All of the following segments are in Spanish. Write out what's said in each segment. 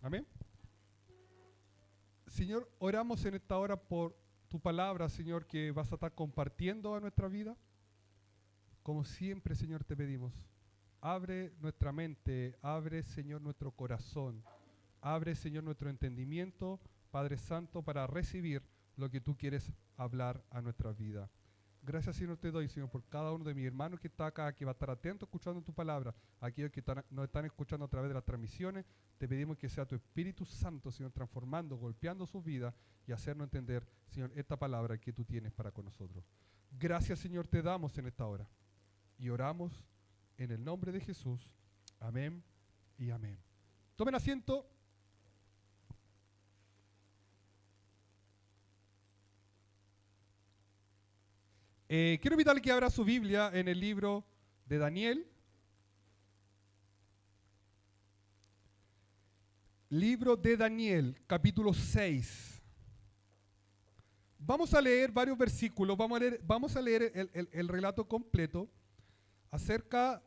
Amén. Señor, oramos en esta hora por tu palabra, Señor, que vas a estar compartiendo a nuestra vida. Como siempre, Señor, te pedimos, abre nuestra mente, abre, Señor, nuestro corazón, abre, Señor, nuestro entendimiento, Padre Santo, para recibir lo que tú quieres hablar a nuestra vida. Gracias, Señor, te doy, Señor, por cada uno de mis hermanos que está acá, que va a estar atento escuchando tu palabra. Aquellos que nos están escuchando a través de las transmisiones, te pedimos que sea tu Espíritu Santo, Señor, transformando, golpeando sus vidas y hacernos entender, Señor, esta palabra que tú tienes para con nosotros. Gracias, Señor, te damos en esta hora. Y oramos en el nombre de Jesús. Amén y amén. Tomen asiento. Quiero invitarle que abra su Biblia en el libro de Daniel. Libro de Daniel, capítulo 6. Vamos a leer varios versículos, vamos a leer el relato completo acerca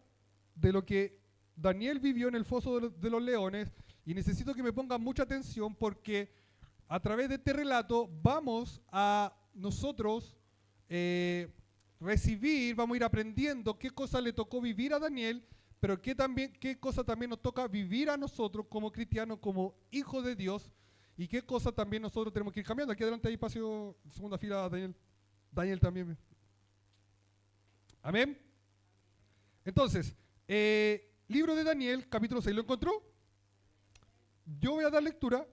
de lo que Daniel vivió en el foso de los leones, y necesito que me pongan mucha atención porque a través de este relato vamos a nosotros recibir, vamos a ir aprendiendo qué cosa le tocó vivir a Daniel, pero qué cosa también nos toca vivir a nosotros como cristianos, como hijos de Dios, y qué cosa también nosotros tenemos que ir cambiando. Aquí adelante hay espacio, segunda fila, Daniel también. Amén. Entonces, libro de Daniel, capítulo 6, ¿lo encontró? Yo voy a dar lectura,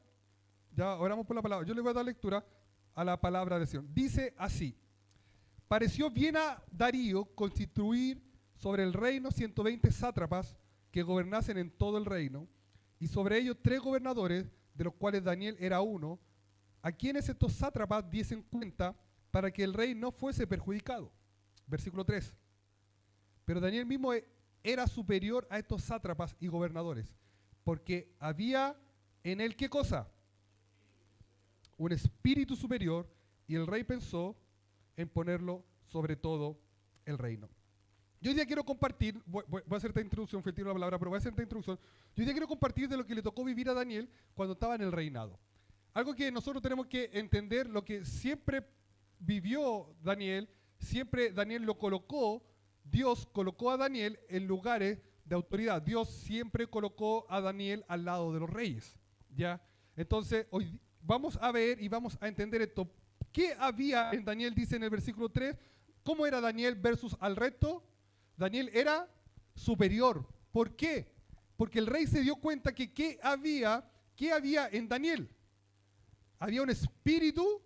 ya oramos por la palabra, yo le voy a dar lectura a la palabra de Señor. Dice así: pareció bien a Darío constituir sobre el reino 120 sátrapas que gobernasen en todo el reino, y sobre ellos 3 gobernadores, de los cuales Daniel era uno, a quienes estos sátrapas diesen cuenta para que el rey no fuese perjudicado. Versículo 3. Pero Daniel mismo era superior a estos sátrapas y gobernadores, porque había en él, ¿qué cosa? Un espíritu superior, y el rey pensó en ponerlo sobre todo el reino. Yo hoy día quiero compartir, voy a hacer esta introducción, fue el tiro de la palabra, pero voy a hacer esta introducción. Yo hoy día quiero compartir de lo que le tocó vivir a Daniel cuando estaba en el reinado. Algo que nosotros tenemos que entender, lo que siempre vivió Daniel, siempre Daniel lo colocó, Dios colocó a Daniel en lugares de autoridad. Dios siempre colocó a Daniel al lado de los reyes, ¿ya? Entonces, hoy vamos a ver y vamos a entender esto. ¿Qué había en Daniel? Dice en el versículo 3, ¿cómo era Daniel versus al resto? Daniel era superior. ¿Por qué? Porque el rey se dio cuenta que ¿qué había en Daniel? Había un espíritu.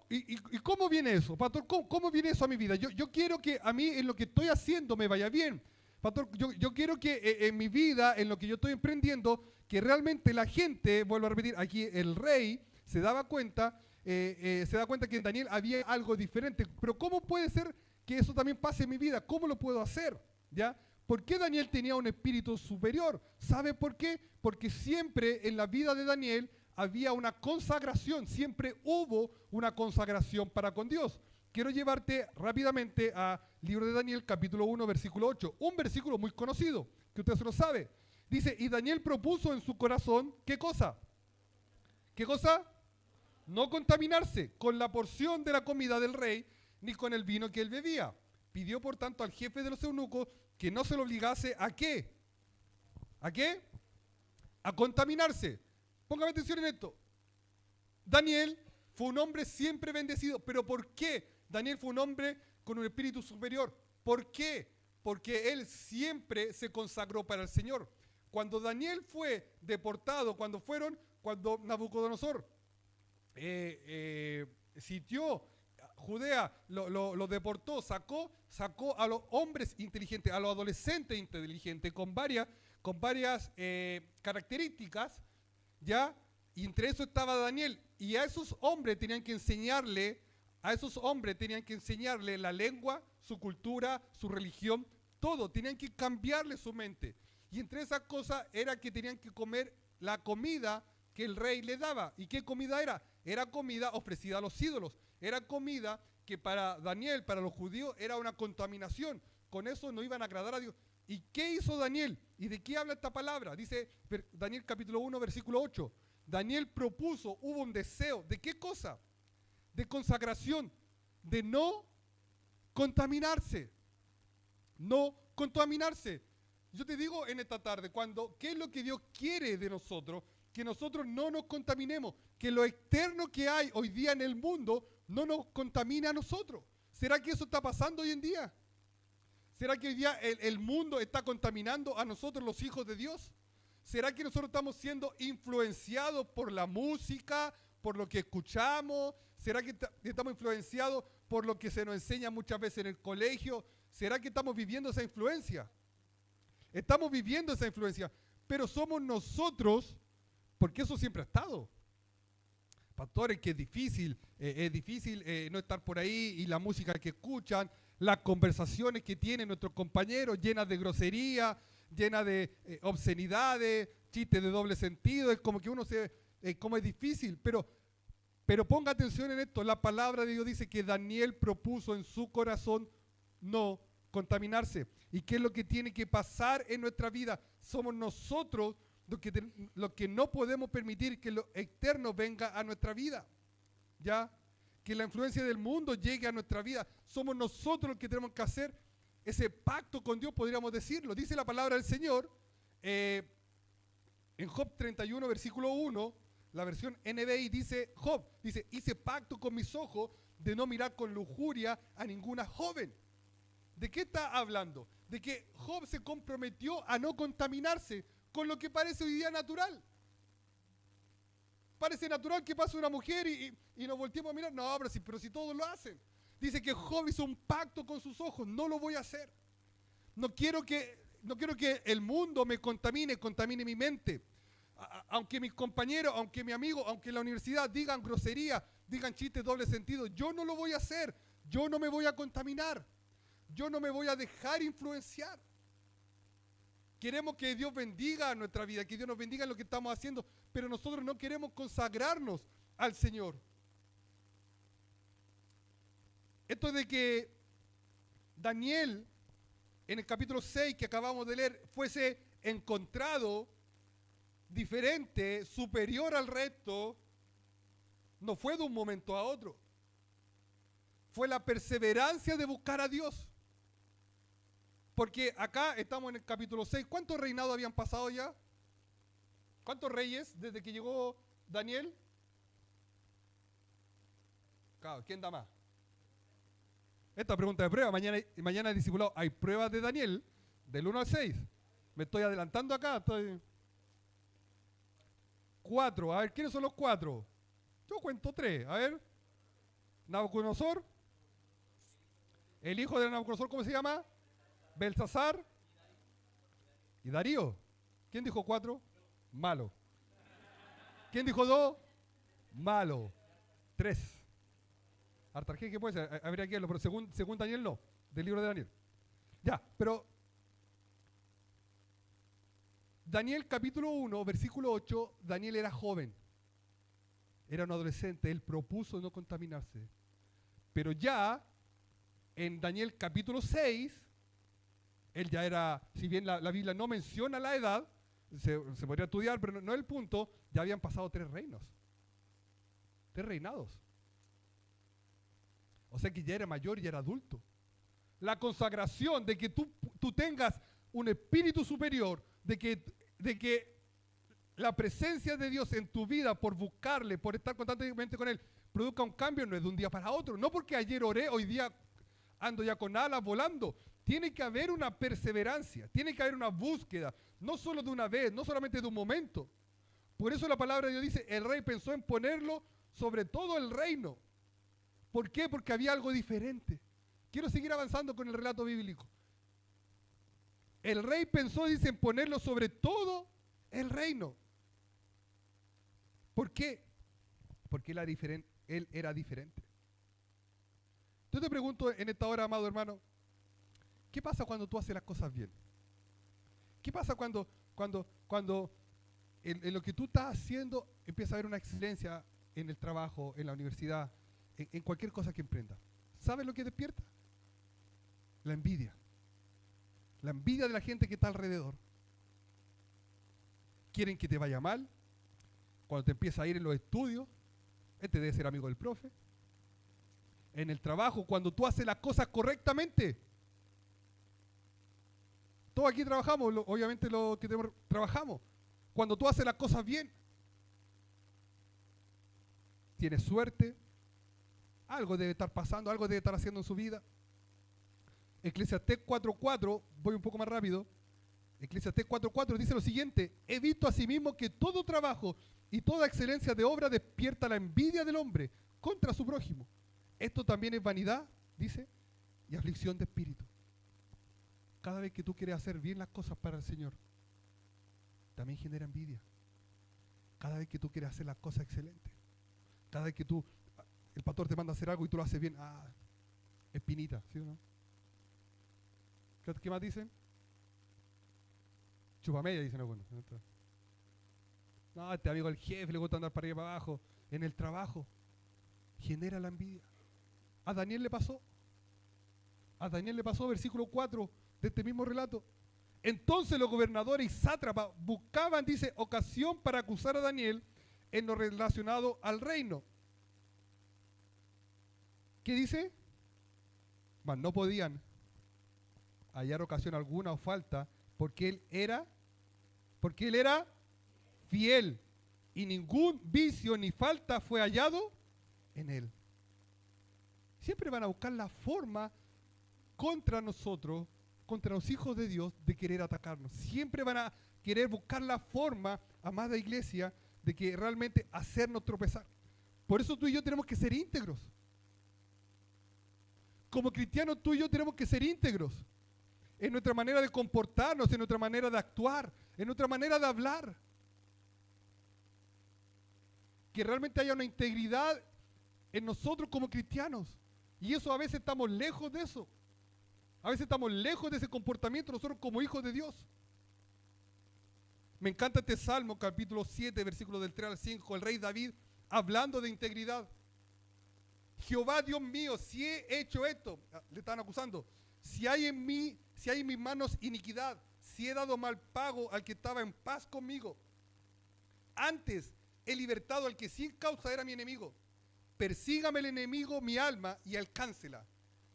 ¿Y cómo viene eso? Pastor, ¿cómo viene eso a mi vida? Yo quiero que a mí en lo que estoy haciendo me vaya bien. Pastor, yo quiero que en mi vida, en lo que yo estoy emprendiendo, que realmente la gente, vuelvo a repetir, aquí el rey se da cuenta que en Daniel había algo diferente. Pero ¿cómo puede ser que eso también pase en mi vida? ¿Cómo lo puedo hacer? ¿Ya? ¿Por qué Daniel tenía un espíritu superior? ¿Sabe por qué? Porque siempre en la vida de Daniel había una consagración, siempre hubo una consagración para con Dios. Quiero llevarte rápidamente al libro de Daniel, capítulo 1, versículo 8. Un versículo muy conocido, que usted se lo sabe. Dice, y Daniel propuso en su corazón, ¿qué cosa? ¿Qué cosa? No contaminarse con la porción de la comida del rey, ni con el vino que él bebía. Pidió, por tanto, al jefe de los eunucos que no se lo obligase ¿a qué? ¿A qué? A contaminarse. Póngame atención en esto. Daniel fue un hombre siempre bendecido. ¿Pero por qué? Daniel fue un hombre con un espíritu superior. ¿Por qué? Porque él siempre se consagró para el Señor. Cuando Daniel fue deportado, cuando Nabucodonosor sitió Judea, lo deportó, sacó a los hombres inteligentes, a los adolescentes inteligentes con varias características, ¿ya? Y entre eso estaba Daniel, y a esos hombres tenían que enseñarle la lengua, su cultura, su religión, todo, tenían que cambiarle su mente. Y entre esas cosas era que tenían que comer la comida que el rey le daba. ¿Y qué comida era? Era comida ofrecida a los ídolos. Era comida que para Daniel, para los judíos, era una contaminación. Con eso no iban a agradar a Dios. ¿Y qué hizo Daniel? ¿Y de qué habla esta palabra? Dice Daniel capítulo 1, versículo 8. Daniel propuso, hubo un deseo. ¿De qué cosa? De consagración, de no contaminarse. No contaminarse. Yo te digo en esta tarde, ¿qué es lo que Dios quiere de nosotros? Que nosotros no nos contaminemos, que lo externo que hay hoy día en el mundo no nos contamine a nosotros. ¿Será que eso está pasando hoy en día? ¿Será que hoy día el mundo está contaminando a nosotros los hijos de Dios? ¿Será que nosotros estamos siendo influenciados por la música, por lo que escuchamos? ¿Será que estamos influenciados por lo que se nos enseña muchas veces en el colegio? ¿Será que estamos viviendo esa influencia? Estamos viviendo esa influencia, pero somos nosotros, porque eso siempre ha estado. Pastores, que es difícil no estar por ahí, y la música que escuchan, las conversaciones que tienen nuestros compañeros, llenas de grosería, llenas de obscenidades, chistes de doble sentido, es como que como es difícil, pero ponga atención en esto, la palabra de Dios dice que Daniel propuso en su corazón no contaminarse. ¿Y qué es lo que tiene que pasar en nuestra vida? Somos nosotros lo que no podemos permitir que lo externo venga a nuestra vida, ¿ya? Que la influencia del mundo llegue a nuestra vida. Somos nosotros los que tenemos que hacer ese pacto con Dios, podríamos decirlo. Dice la palabra del Señor en Job 31, versículo 1, la versión NBI dice, Job, dice, hice pacto con mis ojos de no mirar con lujuria a ninguna joven. ¿De qué está hablando? De que Job se comprometió a no contaminarse con lo que parece hoy día natural. Parece natural que pase una mujer y nos volteemos a mirar. No, pero si todos lo hacen. Dice que Job hizo un pacto con sus ojos. No lo voy a hacer. No quiero que el mundo me contamine mi mente. Aunque mis compañeros, aunque mi amigo, aunque en la universidad digan grosería, digan chistes doble sentido, yo no lo voy a hacer. Yo no me voy a contaminar. Yo no me voy a dejar influenciar. Queremos que Dios bendiga nuestra vida, que Dios nos bendiga en lo que estamos haciendo, pero nosotros no queremos consagrarnos al Señor. Esto de que Daniel, en el capítulo 6 que acabamos de leer, fuese encontrado diferente, superior al resto, no fue de un momento a otro. Fue la perseverancia de buscar a Dios. Porque acá estamos en el capítulo 6. ¿Cuántos reinados habían pasado ya? ¿Cuántos reyes desde que llegó Daniel? Claro, ¿quién da más? Esta pregunta de prueba. Mañana discipulado. Hay pruebas de Daniel del 1 al 6. Me estoy adelantando acá. 4. A ver, ¿quiénes son los 4? Yo cuento 3. A ver. Nabucodonosor. El hijo de Nabucodonosor, ¿cómo se llama? Belsasar y Darío. ¿Quién dijo 4? Malo. ¿Quién dijo 2? Malo. 3. Artajerjes, ¿qué puede ser? Habría que verlo, pero según Daniel no, del libro de Daniel. Ya, pero Daniel capítulo 1, versículo 8, Daniel era joven. Era un adolescente, él propuso no contaminarse. Pero ya en Daniel capítulo 6, él ya era, si bien la Biblia no menciona la edad, se podría estudiar, pero no es el punto, ya habían pasado 3 reinos. 3 reinados. O sea que ya era mayor y era adulto. La consagración de que tú tengas un espíritu superior, de que la presencia de Dios en tu vida, por buscarle, por estar constantemente con Él, produzca un cambio, no es de un día para otro. No porque ayer oré, hoy día ando ya con alas volando. Tiene que haber una perseverancia, tiene que haber una búsqueda, no solo de una vez, no solamente de un momento. Por eso la palabra de Dios dice, el rey pensó en ponerlo sobre todo el reino. ¿Por qué? Porque había algo diferente. Quiero seguir avanzando con el relato bíblico. El rey pensó, dice, en ponerlo sobre todo el reino. ¿Por qué? Porque él era diferente. Yo te pregunto en esta hora, amado hermano, ¿qué pasa cuando tú haces las cosas bien? ¿Qué pasa cuando en lo que tú estás haciendo empieza a haber una excelencia en el trabajo, en la universidad, en cualquier cosa que emprendas? ¿Sabes lo que despierta? La envidia. La envidia de la gente que está alrededor. Quieren que te vaya mal. Cuando te empieza a ir en los estudios, este debe ser amigo del profe. En el trabajo, cuando tú haces las cosas correctamente. Todos aquí trabajamos, obviamente los que trabajamos. Cuando tú haces las cosas bien, tienes suerte, algo debe estar pasando, algo debe estar haciendo en su vida. Eclesiastés 4:4, voy un poco más rápido. Eclesiastés 4:4 dice lo siguiente: he visto asimismo que todo trabajo y toda excelencia de obra despierta la envidia del hombre contra su prójimo. Esto también es vanidad, dice, y aflicción de espíritu. Cada vez que tú quieres hacer bien las cosas para el Señor, también genera envidia. Cada vez que tú quieres hacer las cosas excelentes, cada vez que el pastor te manda a hacer algo y tú lo haces bien, espinita, ¿sí o no? ¿Qué más dicen? Chupamella, dicen algunos. No, este amigo del jefe le gusta andar para arriba y para abajo. En el trabajo genera la envidia. A Daniel le pasó. Versículo 4 de este mismo relato. Entonces los gobernadores y sátrapas buscaban, dice, ocasión para acusar a Daniel en lo relacionado al reino. ¿Qué dice? Mas no podían hallar ocasión alguna o falta, porque él era fiel, y ningún vicio ni falta fue hallado en él. Siempre van a buscar la forma contra nosotros, contra los hijos de Dios, de querer atacarnos. Siempre van a querer buscar la forma, amada iglesia, de que realmente hacernos tropezar. Por eso tú y yo tenemos que ser íntegros. Como cristianos, tú y yo tenemos que ser íntegros en nuestra manera de comportarnos, en nuestra manera de actuar, en nuestra manera de hablar. Que realmente haya una integridad en nosotros como cristianos. Y eso a veces estamos lejos de eso. A veces estamos lejos de ese comportamiento nosotros como hijos de Dios. Me encanta este Salmo, capítulo 7, versículos del 3 al 5, el rey David hablando de integridad. Jehová, Dios mío, si he hecho esto, le están acusando, si hay en mis manos iniquidad, si he dado mal pago al que estaba en paz conmigo, antes he libertado al que sin causa era mi enemigo, persígame el enemigo mi alma y alcáncela,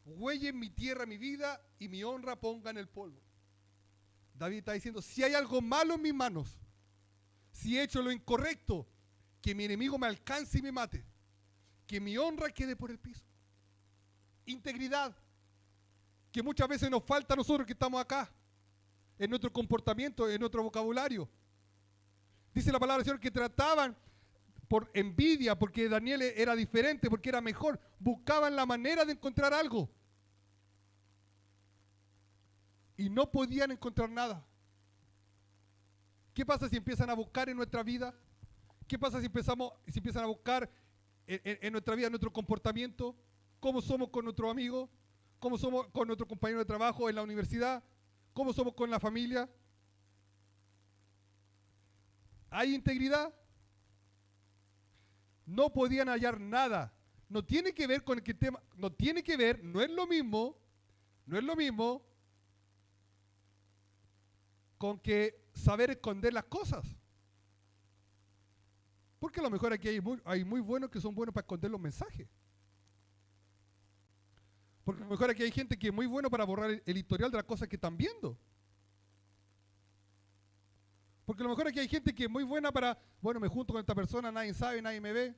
huelle en mi tierra mi vida y mi honra ponga en el polvo. David está diciendo, si hay algo malo en mis manos, si he hecho lo incorrecto, que mi enemigo me alcance y me mate, que mi honra quede por el piso. Integridad, que muchas veces nos falta a nosotros que estamos acá, en nuestro comportamiento, en nuestro vocabulario. Dice la palabra del Señor que trataban por envidia, porque Daniel era diferente, porque era mejor, buscaban la manera de encontrar algo. Y no podían encontrar nada. ¿Qué pasa si empiezan a buscar en nuestra vida? ¿Qué pasa si empiezan a buscar en nuestra vida, en nuestro comportamiento? ¿Cómo somos con nuestros amigos? ¿Cómo somos con nuestro compañero de trabajo en la universidad? ¿Cómo somos con la familia? ¿Hay integridad? No podían hallar nada. No tiene que ver con el tema, no tiene que ver, no es lo mismo con que saber esconder las cosas. Porque a lo mejor aquí hay muy buenos que son buenos para esconder los mensajes. Porque a lo mejor aquí hay gente que es muy buena para borrar el historial de las cosas que están viendo. Porque a lo mejor aquí hay gente que es muy buena para, bueno, me junto con esta persona, nadie sabe, nadie me ve.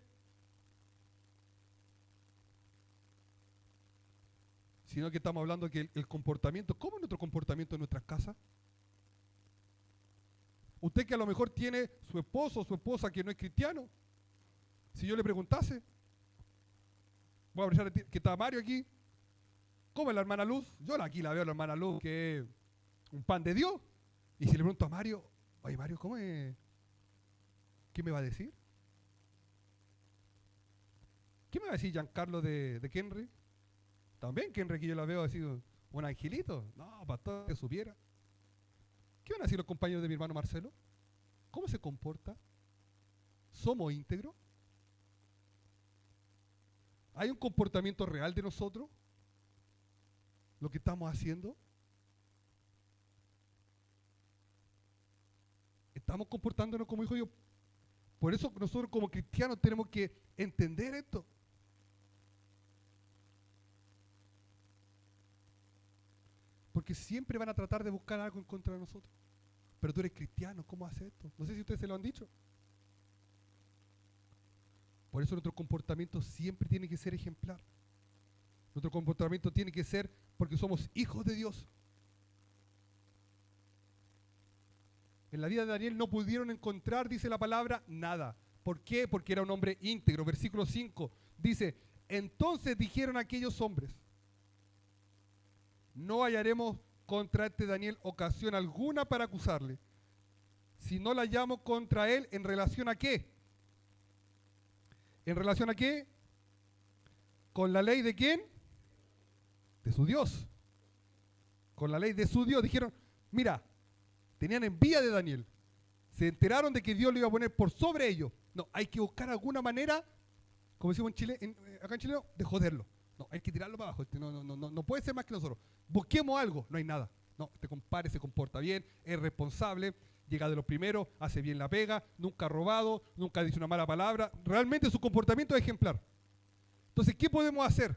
Sino que estamos hablando que el comportamiento, ¿cómo es nuestro comportamiento en nuestras casas? Usted que a lo mejor tiene su esposo o su esposa que no es cristiano, si yo le preguntase, voy a aprovechar que está Mario aquí, ¿cómo es la hermana Luz? Yo aquí la veo a la hermana Luz, que es un pan de Dios. Y si le pregunto a Mario, oye Mario, ¿cómo es? ¿Qué me va a decir? ¿Qué me va a decir Giancarlo de Kenry? También Kenry, que yo la veo así, un angelito. No, pastor, que supiera. ¿Qué van a decir los compañeros de mi hermano Marcelo? ¿Cómo se comporta? ¿Somos íntegros? ¿Hay un comportamiento real de nosotros? ¿Lo que estamos haciendo? estamos comportándonos como hijos de Dios. Por eso nosotros como cristianos tenemos que entender esto. Porque siempre van a tratar de buscar algo en contra de nosotros. Pero tú eres cristiano, ¿cómo haces esto? No sé si ustedes se lo han dicho. Por eso nuestro comportamiento siempre tiene que ser ejemplar. Nuestro comportamiento tiene que ser porque somos hijos de Dios. En la vida de Daniel no pudieron encontrar, dice la palabra, nada. ¿Por qué? Porque era un hombre íntegro. Versículo 5 dice, entonces dijeron aquellos hombres, no hallaremos contra este Daniel ocasión alguna para acusarle, si no la hallamos contra él en relación a qué. ¿En relación a qué? ¿Con la ley de quién? De su Dios. Con la ley de su Dios. Dijeron, mira, tenían envidia de Daniel. Se enteraron de que Dios lo iba a poner por sobre ellos. No, hay que buscar alguna manera, como decimos en Chile, acá en Chile, de joderlo. No, hay que tirarlo para abajo. No puede ser más que nosotros. Busquemos algo. No hay nada. No, este compadre se comporta bien, es responsable, llega de los primeros, hace bien la pega, nunca ha robado, nunca dice una mala palabra. Realmente su comportamiento es ejemplar. Entonces, ¿qué podemos hacer?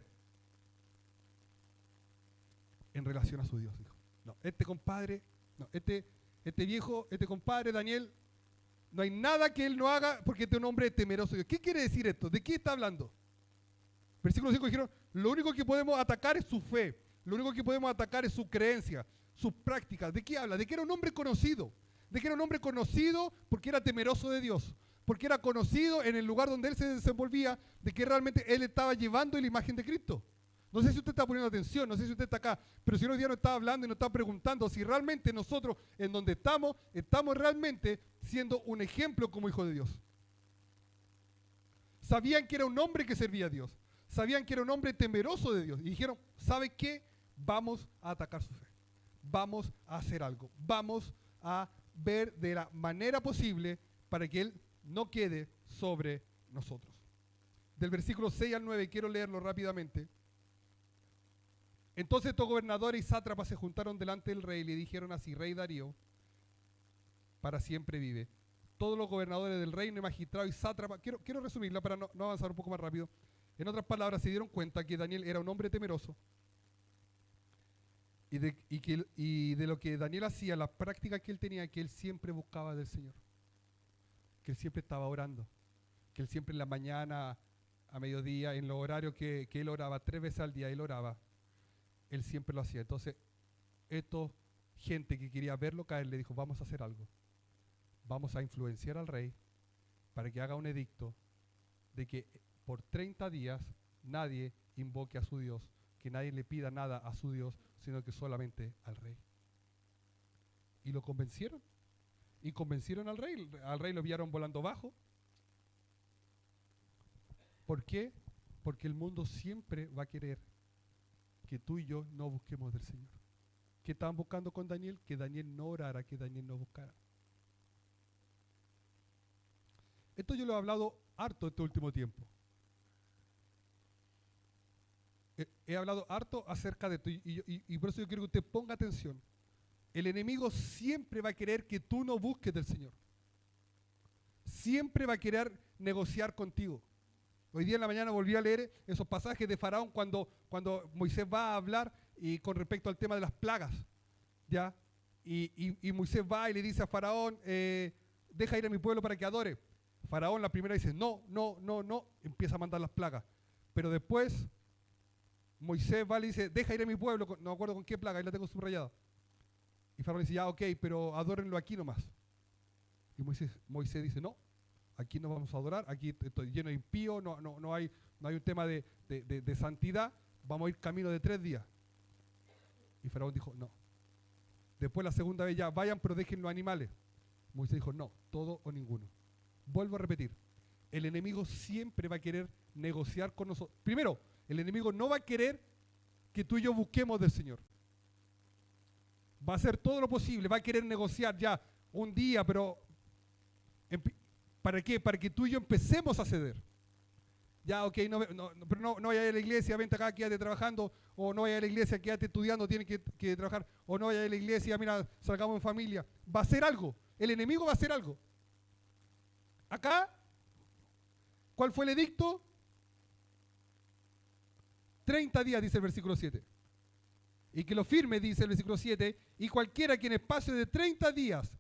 En relación a su Dios, dijo. No, este compadre, no, este viejo, este compadre, Daniel, no hay nada que él no haga porque este es un hombre temeroso de Dios. ¿Qué quiere decir esto? ¿De qué está hablando? Versículo 5 dijeron, lo único que podemos atacar es su fe, lo único que podemos atacar es su creencia, sus prácticas. ¿De qué habla? De que era un hombre conocido, de que era un hombre conocido porque era temeroso de Dios, porque era conocido en el lugar donde él se desenvolvía, de que realmente él estaba llevando la imagen de Cristo. No sé si usted está poniendo atención, no sé si usted está acá, pero si hoy día nos está hablando y nos está preguntando si realmente nosotros, en donde estamos realmente siendo un ejemplo como hijo de Dios. Sabían que era un hombre que servía a Dios, sabían que era un hombre temeroso de Dios y dijeron, ¿sabe qué? Vamos a atacar su fe, vamos a hacer algo, vamos a ver de la manera posible para que Él no quede sobre nosotros. Del versículo 6 al 9, quiero leerlo rápidamente. Entonces estos gobernadores y sátrapas se juntaron delante del rey y le dijeron así, rey Darío, para siempre vive. Todos los gobernadores del reino y magistrados y sátrapas, quiero resumirla para no avanzar un poco más rápido. En otras palabras, se dieron cuenta que Daniel era un hombre temeroso y de lo que Daniel hacía, las prácticas que él tenía, que él siempre buscaba del Señor, que él siempre estaba orando, que él siempre en la mañana, a mediodía, en los horarios que él oraba, 3 veces al día él oraba, él siempre lo hacía. Entonces, gente que quería verlo caer le dijo, vamos a hacer algo, vamos a influenciar al rey para que haga un edicto de que por 30 días nadie invoque a su Dios, que nadie le pida nada a su Dios, sino que solamente al rey. Y lo convencieron. Y convencieron al rey. Al rey lo enviaron volando bajo. ¿Por qué? Porque el mundo siempre va a querer que tú y yo no busquemos del Señor. ¿Qué estaban buscando con Daniel? Que Daniel no orara, que Daniel no buscara. Esto yo lo he hablado harto este último tiempo. He hablado harto acerca de esto y por eso yo quiero que usted ponga atención. El enemigo siempre va a querer que tú no busques del Señor. Siempre va a querer negociar contigo. Hoy día en la mañana volví a leer esos pasajes de Faraón cuando Moisés va a hablar y con respecto al tema de las plagas. ¿Ya? Y Moisés va y le dice a Faraón, deja ir a mi pueblo para que adore. Faraón la primera dice, no, empieza a mandar las plagas. Pero después Moisés va y le dice, deja ir a mi pueblo, no me acuerdo con qué plaga, ahí la tengo subrayada. Y Faraón dice, ya, ok, pero adórenlo aquí nomás. Y Moisés dice, no, aquí no vamos a adorar, aquí estoy lleno de impío, no hay un tema de santidad, vamos a ir camino de 3 días. Y Faraón dijo, no. Después la segunda vez ya, vayan pero dejen los animales. Moisés dijo, no, todo o ninguno. Vuelvo a repetir, el enemigo siempre va a querer negociar con nosotros. Primero, el enemigo no va a querer que tú y yo busquemos del Señor. Va a hacer todo lo posible, va a querer negociar ya un día, pero ¿para qué? Para que tú y yo empecemos a ceder. Ya, ok, pero no vaya a la iglesia, vente acá, quédate trabajando, o no vaya a la iglesia, quédate estudiando, tienes que trabajar, o no vaya a la iglesia, mira, salgamos en familia. Va a hacer algo, el enemigo va a hacer algo. Acá, ¿cuál fue el edicto? 30 días, dice el versículo 7. Y que lo firme, dice el versículo 7, y cualquiera que en espacio de 30 días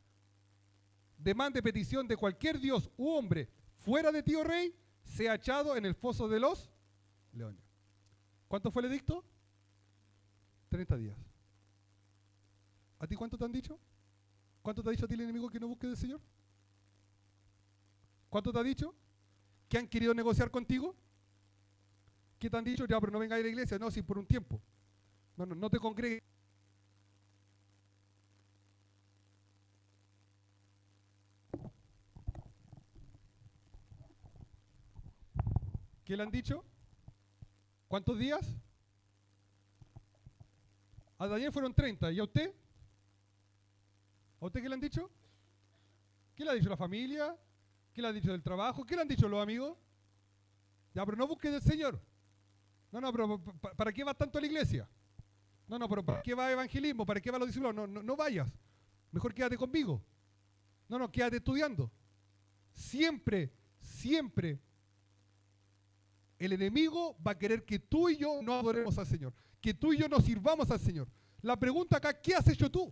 demande petición de cualquier dios u hombre fuera de ti, oh rey, sea echado en el foso de los leones. ¿Cuánto fue el edicto? 30 días. ¿A ti cuánto te han dicho? ¿Cuánto te ha dicho a ti el enemigo que no busques del Señor? ¿Cuánto te ha dicho? ¿Que han querido negociar contigo? ¿Qué te han dicho? Ya, pero no venga a ir a la iglesia. No, sí, por un tiempo. No te congregues. ¿Qué le han dicho? ¿Cuántos días? A Daniel fueron 30. ¿Y a usted? ¿A usted qué le han dicho? ¿Qué le ha dicho la familia? ¿Qué le han dicho del trabajo? ¿Qué le han dicho los amigos? Ya, pero no busques del Señor. No, pero ¿para qué vas tanto a la iglesia? No, pero ¿para qué va a evangelismo? ¿Para qué va a los discípulos? No vayas. Mejor quédate conmigo. No, quédate estudiando. Siempre el enemigo va a querer que tú y yo no adoremos al Señor, que tú y yo no sirvamos al Señor. La pregunta acá, ¿qué has hecho tú?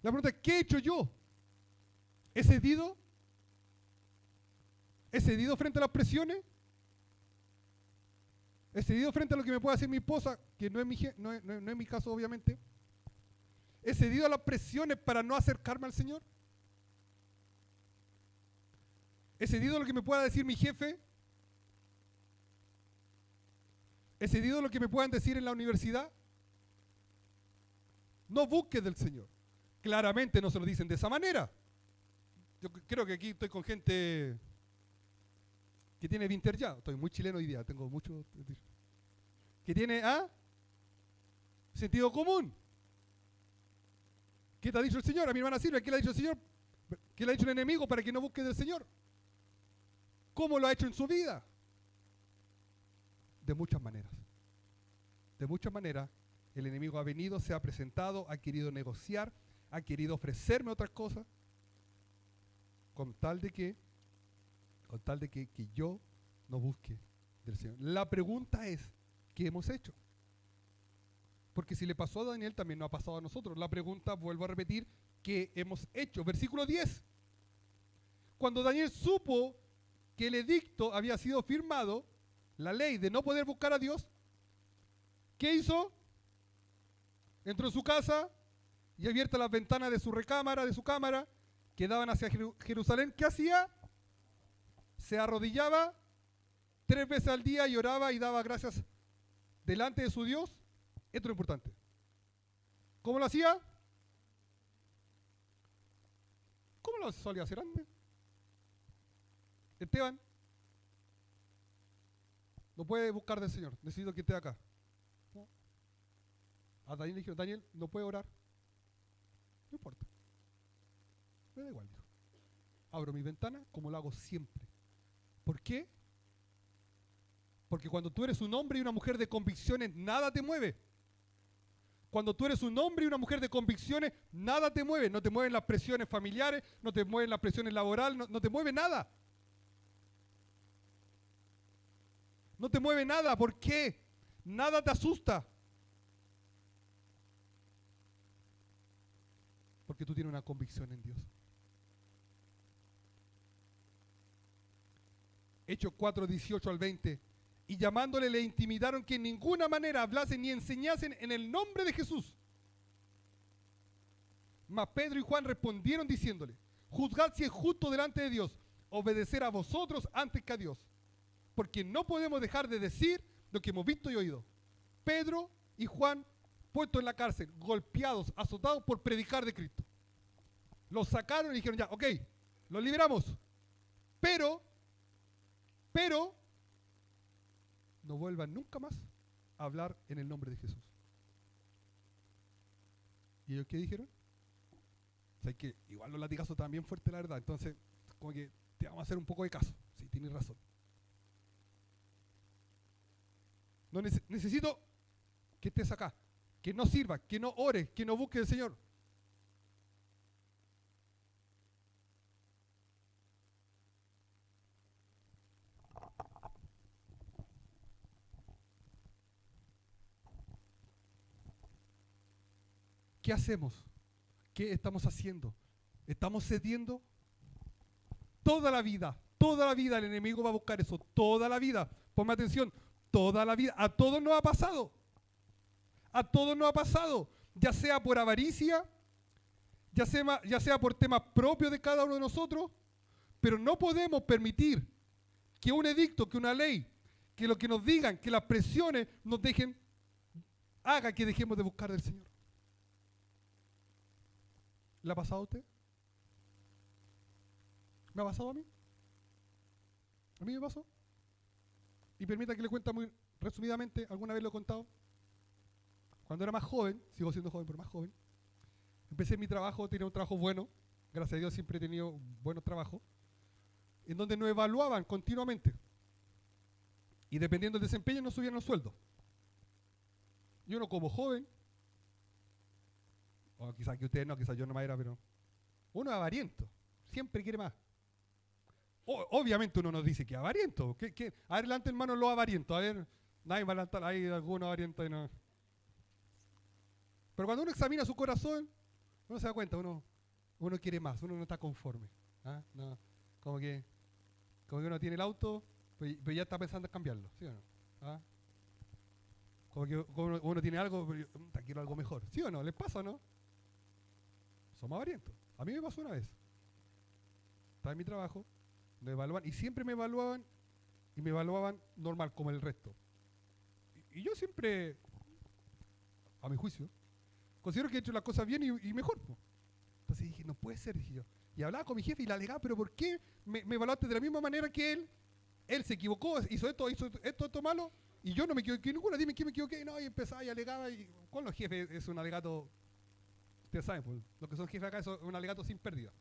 La pregunta es, ¿qué he hecho yo? ¿He cedido? ¿He cedido frente a las presiones? ¿He cedido frente a lo que me puede hacer mi esposa? Que no es mi caso, obviamente. ¿He cedido a las presiones para no acercarme al Señor? ¿He cedido a lo que me pueda decir mi jefe? ¿He cedido a lo que me puedan decir en la universidad? No busques del Señor. Claramente no se lo dicen de esa manera. Yo creo que aquí estoy con gente que tiene Vinter ya. Estoy muy chileno hoy día, tengo mucho. Que tiene sentido común. ¿Qué te ha dicho el Señor? A mi hermana Silvia, ¿qué le ha dicho el Señor? ¿Qué le ha dicho el enemigo para que no busque del Señor? ¿Cómo lo ha hecho en su vida? De muchas maneras. De muchas maneras, el enemigo ha venido, se ha presentado, ha querido negociar, ha querido ofrecerme otras cosas, con tal de que yo no busque del Señor. La pregunta es, ¿qué hemos hecho? Porque si le pasó a Daniel, también nos ha pasado a nosotros. La pregunta, vuelvo a repetir, ¿qué hemos hecho? Versículo 10. Cuando Daniel supo que el edicto había sido firmado, la ley de no poder buscar a Dios, ¿qué hizo? Entró en su casa y abiertas las ventanas de su recámara, de su cámara, que daban hacia Jerusalén. ¿Qué hacía? Se arrodillaba 3 veces al día y oraba y daba gracias delante de su Dios. Esto es lo importante. ¿Cómo lo hacía? ¿Cómo lo solía hacer antes? Esteban, no puede buscar del Señor, necesito que esté acá. ¿No? A Daniel le dijeron, Daniel, no puede orar. No importa. Me da igual. Dijo. Abro mi ventana como lo hago siempre. ¿Por qué? Porque cuando tú eres un hombre y una mujer de convicciones, nada te mueve. Cuando tú eres un hombre y una mujer de convicciones, nada te mueve. No te mueven las presiones familiares, no te mueven las presiones laborales, no te mueve nada. No te mueve nada. ¿Por qué? Nada te asusta. Porque tú tienes una convicción en Dios. Hechos 4, 18 al 20. Y llamándole le intimidaron que en ninguna manera hablasen ni enseñasen en el nombre de Jesús. Mas Pedro y Juan respondieron diciéndole, juzgad si es justo delante de Dios obedecer a vosotros antes que a Dios. Porque no podemos dejar de decir lo que hemos visto y oído. Pedro y Juan puestos en la cárcel, golpeados, azotados por predicar de Cristo. Los sacaron y dijeron ya, ok, los liberamos. Pero no vuelvan nunca más a hablar en el nombre de Jesús. ¿Y ellos qué dijeron? O sea, que igual los latigazos también fuerte, la verdad. Entonces, como que te vamos a hacer un poco de caso. Sí, tienes razón. No necesito que estés acá, que no sirva, que no ores, que no busques al Señor. ¿Qué hacemos? ¿Qué estamos haciendo? ¿Estamos cediendo? Toda la vida el enemigo va a buscar eso, toda la vida. Ponme atención, toda la vida. A todos nos ha pasado. A todos nos ha pasado. Ya sea por avaricia, ya sea por temas propios de cada uno de nosotros, pero no podemos permitir que un edicto, que una ley, que lo que nos digan, que las presiones nos dejen, haga que dejemos de buscar del Señor. ¿Le ha pasado a usted? ¿Me ha pasado a mí? ¿A mí me pasó? Y permita que le cuente muy resumidamente, alguna vez lo he contado. Cuando era más joven, sigo siendo joven, pero más joven, empecé mi trabajo, tenía un trabajo bueno, gracias a Dios siempre he tenido buenos trabajos, en donde nos evaluaban continuamente. Y dependiendo del desempeño nos subían los sueldos. Y uno como joven, o quizás que usted no, quizás yo no más era, pero uno es avariento, siempre quiere más. Obviamente uno nos dice que es avariento. A ver, levante hermano los avarientos. A ver, nadie va a levantar, hay algunos avarientos y no. Pero cuando uno examina su corazón, uno se da cuenta, uno quiere más, uno no está conforme. ¿Ah? No, como que uno tiene el auto, pero ya está pensando en cambiarlo, ¿sí o no? ¿Ah? Como que uno tiene algo, pero quiero algo mejor, ¿sí o no? ¿Les pasa o no? Somos avarientos. A mí me pasó una vez. Estaba en mi trabajo, me evaluaban, y siempre me evaluaban, y me evaluaban normal, como el resto. Y yo siempre, a mi juicio, considero que he hecho las cosas bien y mejor. Po. Entonces dije, no puede ser, dije yo. Y hablaba con mi jefe y le alegaba, pero ¿por qué me evaluaste de la misma manera que él? Él se equivocó, hizo esto malo, y yo no me equivoqué ninguna. Dime qué me equivoqué. No, y empezaba y alegaba. Y con los jefes es un alegato, ustedes saben, pues, lo que son jefes acá es un alegato sin pérdida.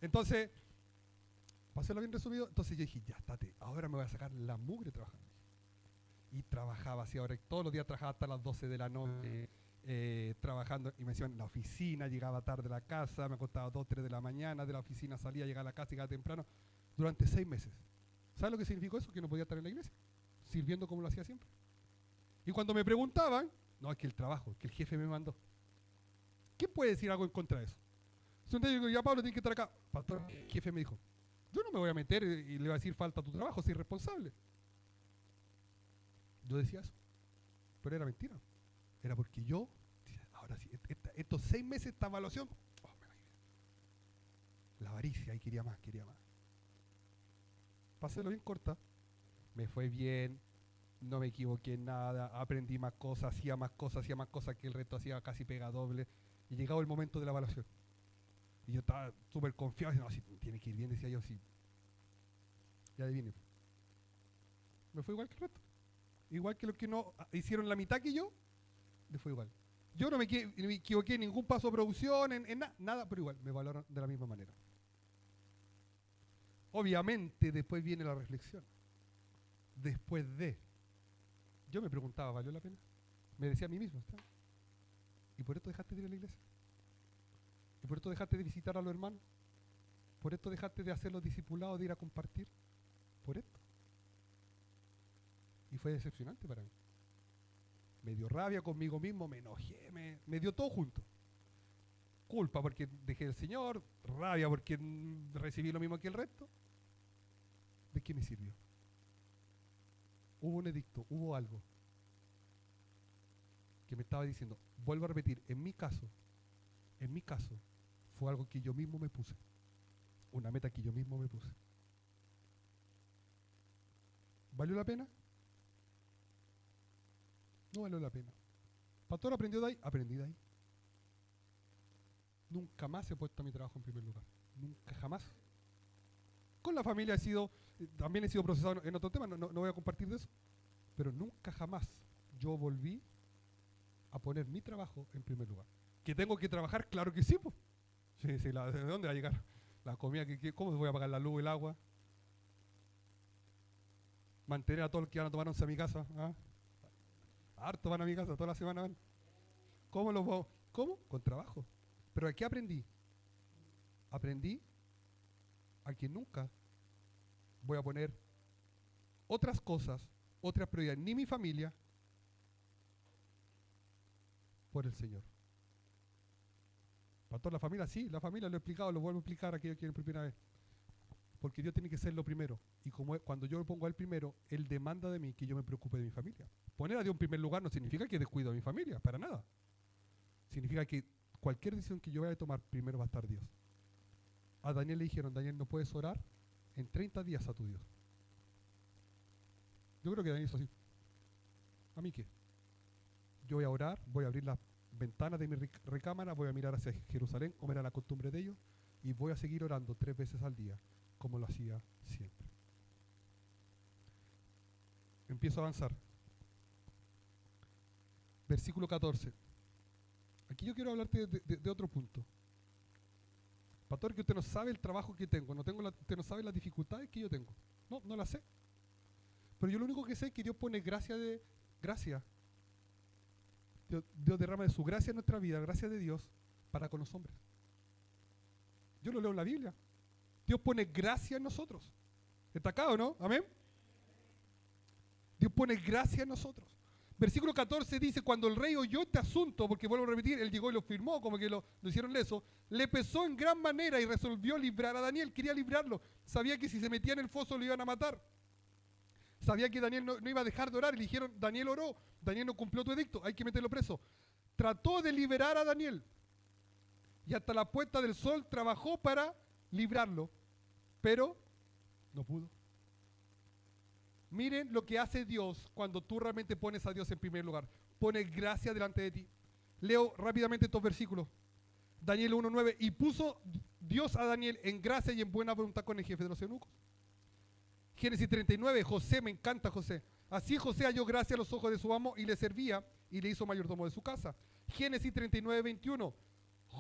Entonces, para hacerlo bien resumido, entonces yo dije, ya, estate, ahora me voy a sacar la mugre trabajando. Y trabajaba así, ahora todos los días trabajaba hasta las 12 de la noche, trabajando, y me decían en la oficina, llegaba tarde a la casa, me acostaba 2, 3 de la mañana, de la oficina salía, llegaba a la casa, llegaba temprano, durante 6 meses. ¿Sabes lo que significó eso? Que no podía estar en la iglesia, sirviendo como lo hacía siempre. Y cuando me preguntaban, no, es que el trabajo, que el jefe me mandó. ¿Quién puede decir algo en contra de eso? Si un día digo, ya Pablo, tiene que estar acá. Pastor, el jefe me dijo, yo no me voy a meter y le voy a decir falta a tu trabajo, soy responsable. Yo decía eso, pero era mentira. Era porque yo, ahora sí, estos 6 meses, esta evaluación, la avaricia, ahí quería más. Pasé lo bien corta, me fue bien, no me equivoqué en nada, aprendí más cosas, hacía más cosas que el resto hacía casi pega doble, y llegaba el momento de la evaluación. Y yo estaba súper confiado, no, si tiene que ir bien, decía yo, sí. Ya adivine. Me fue igual que el resto. Igual que los que no hicieron la mitad que yo, le fue igual. Yo no me equivoqué en ningún paso de producción, en nada, pero igual, me valoraron de la misma manera. Obviamente, después viene la reflexión. Después de. Yo me preguntaba, ¿valió la pena? Me decía a mí mismo, ¿está? ¿Y por esto dejaste de ir a la iglesia? ¿Y por esto dejaste de visitar a los hermanos? ¿Por esto dejaste de hacer los discipulados, de ir a compartir? ¿Por esto? Y fue decepcionante para mí. Me dio rabia conmigo mismo, me enojé, me dio todo junto. Culpa porque dejé al Señor, rabia porque recibí lo mismo que el resto. ¿De qué me sirvió? Hubo un edicto, hubo algo que me estaba diciendo, vuelvo a repetir, en mi caso, fue algo que yo mismo me puse. Una meta que yo mismo me puse. ¿Valió la pena? No valió la pena. ¿Pastor aprendió de ahí? Aprendí de ahí. Nunca más he puesto mi trabajo en primer lugar. Nunca, jamás. Con la familia también he sido procesado en otro tema, no voy a compartir de eso. Pero nunca jamás yo volví a poner mi trabajo en primer lugar. ¿Que tengo que trabajar? Claro que sí, pues. Sí, ¿de dónde va a llegar la comida? ¿Cómo voy a pagar la luz, el agua? Mantener a todos los que van a tomar once a mi casa. ¿Ah? Harto van a mi casa, toda la semana van. ¿Cómo lo puedo? ¿Cómo? Con trabajo. ¿Pero a qué aprendí? Aprendí a que nunca voy a poner otras cosas, otras prioridades, ni mi familia, por el Señor. Pastor, la familia, sí, la familia lo he explicado, lo vuelvo a explicar a aquellos que por primera vez. Porque Dios tiene que ser lo primero. Y como cuando yo lo pongo a Él primero, Él demanda de mí que yo me preocupe de mi familia. Poner a Dios en primer lugar no significa que descuido a mi familia, para nada. Significa que cualquier decisión que yo vaya a tomar, primero va a estar Dios. A Daniel le dijeron, Daniel, no puedes orar en 30 días a tu Dios. Yo creo que Daniel hizo así. ¿A mí qué? Yo voy a orar, voy a abrir las ventanas de mi recámara, voy a mirar hacia Jerusalén, como era la costumbre de ellos, y voy a seguir orando 3 veces al día, como lo hacía siempre. Empiezo a avanzar. Versículo 14. Aquí yo quiero hablarte de otro punto. Pastor, que usted no sabe el trabajo que tengo, usted no sabe las dificultades que yo tengo. No las sé. Pero yo lo único que sé es que Dios pone gracia. Dios derrama de su gracia en nuestra vida, gracia de Dios, para con los hombres. Yo lo leo en la Biblia. Dios pone gracia en nosotros. ¿Está acá o no? ¿Amén? Dios pone gracia en nosotros. Versículo 14 dice, cuando el rey oyó este asunto, porque vuelvo a repetir, él llegó y lo firmó, como que lo hicieron leso, le pesó en gran manera y resolvió librar a Daniel, quería librarlo. Sabía que si se metía en el foso lo iban a matar. Sabía que Daniel no iba a dejar de orar y le dijeron, Daniel oró, Daniel no cumplió tu edicto, hay que meterlo preso. Trató de liberar a Daniel y hasta la puesta del sol trabajó para librarlo, pero no pudo. Miren lo que hace Dios cuando tú realmente pones a Dios en primer lugar. Pone gracia delante de ti. Leo rápidamente estos versículos. Daniel 1:9. Y puso Dios a Daniel en gracia y en buena voluntad con el jefe de los eunucos. Génesis 39. José, me encanta José. Así José halló gracia a los ojos de su amo y le servía y le hizo mayordomo de su casa. Génesis 39:21.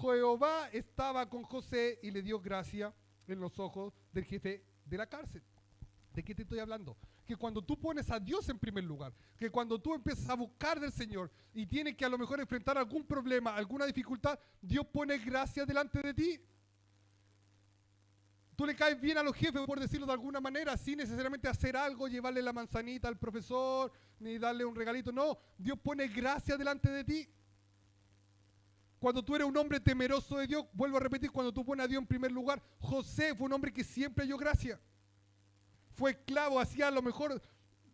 Jehová estaba con José y le dio gracia en los ojos del jefe de la cárcel. ¿De qué te estoy hablando? Que cuando tú pones a Dios en primer lugar, que cuando tú empiezas a buscar del Señor y tienes que a lo mejor enfrentar algún problema, alguna dificultad, Dios pone gracia delante de ti. Tú le caes bien a los jefes, por decirlo de alguna manera, sin necesariamente hacer algo, llevarle la manzanita al profesor, ni darle un regalito. No, Dios pone gracia delante de ti. Cuando tú eres un hombre temeroso de Dios, vuelvo a repetir, cuando tú pones a Dios en primer lugar, José fue un hombre que siempre halló gracia. Fue esclavo, hacía lo mejor,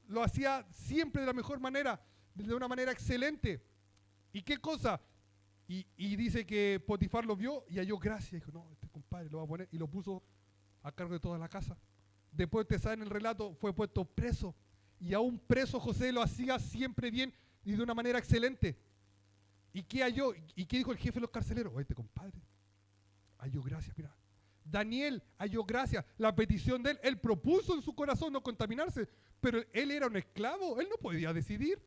lo hacía siempre de la mejor manera, de una manera excelente. ¿Y qué cosa? Y dice que Potifar lo vio y halló gracia. Dijo, no, este compadre lo va a poner, y lo puso a cargo de toda la casa. Después te saben el relato, fue puesto preso. Y aún preso José lo hacía siempre bien y de una manera excelente. ¿Y qué halló? ¿Y qué dijo el jefe de los carceleros? Oye, este compadre halló gracia, mira. Daniel halló gracia, la petición de él propuso en su corazón no contaminarse, pero él era un esclavo, él no podía decidir.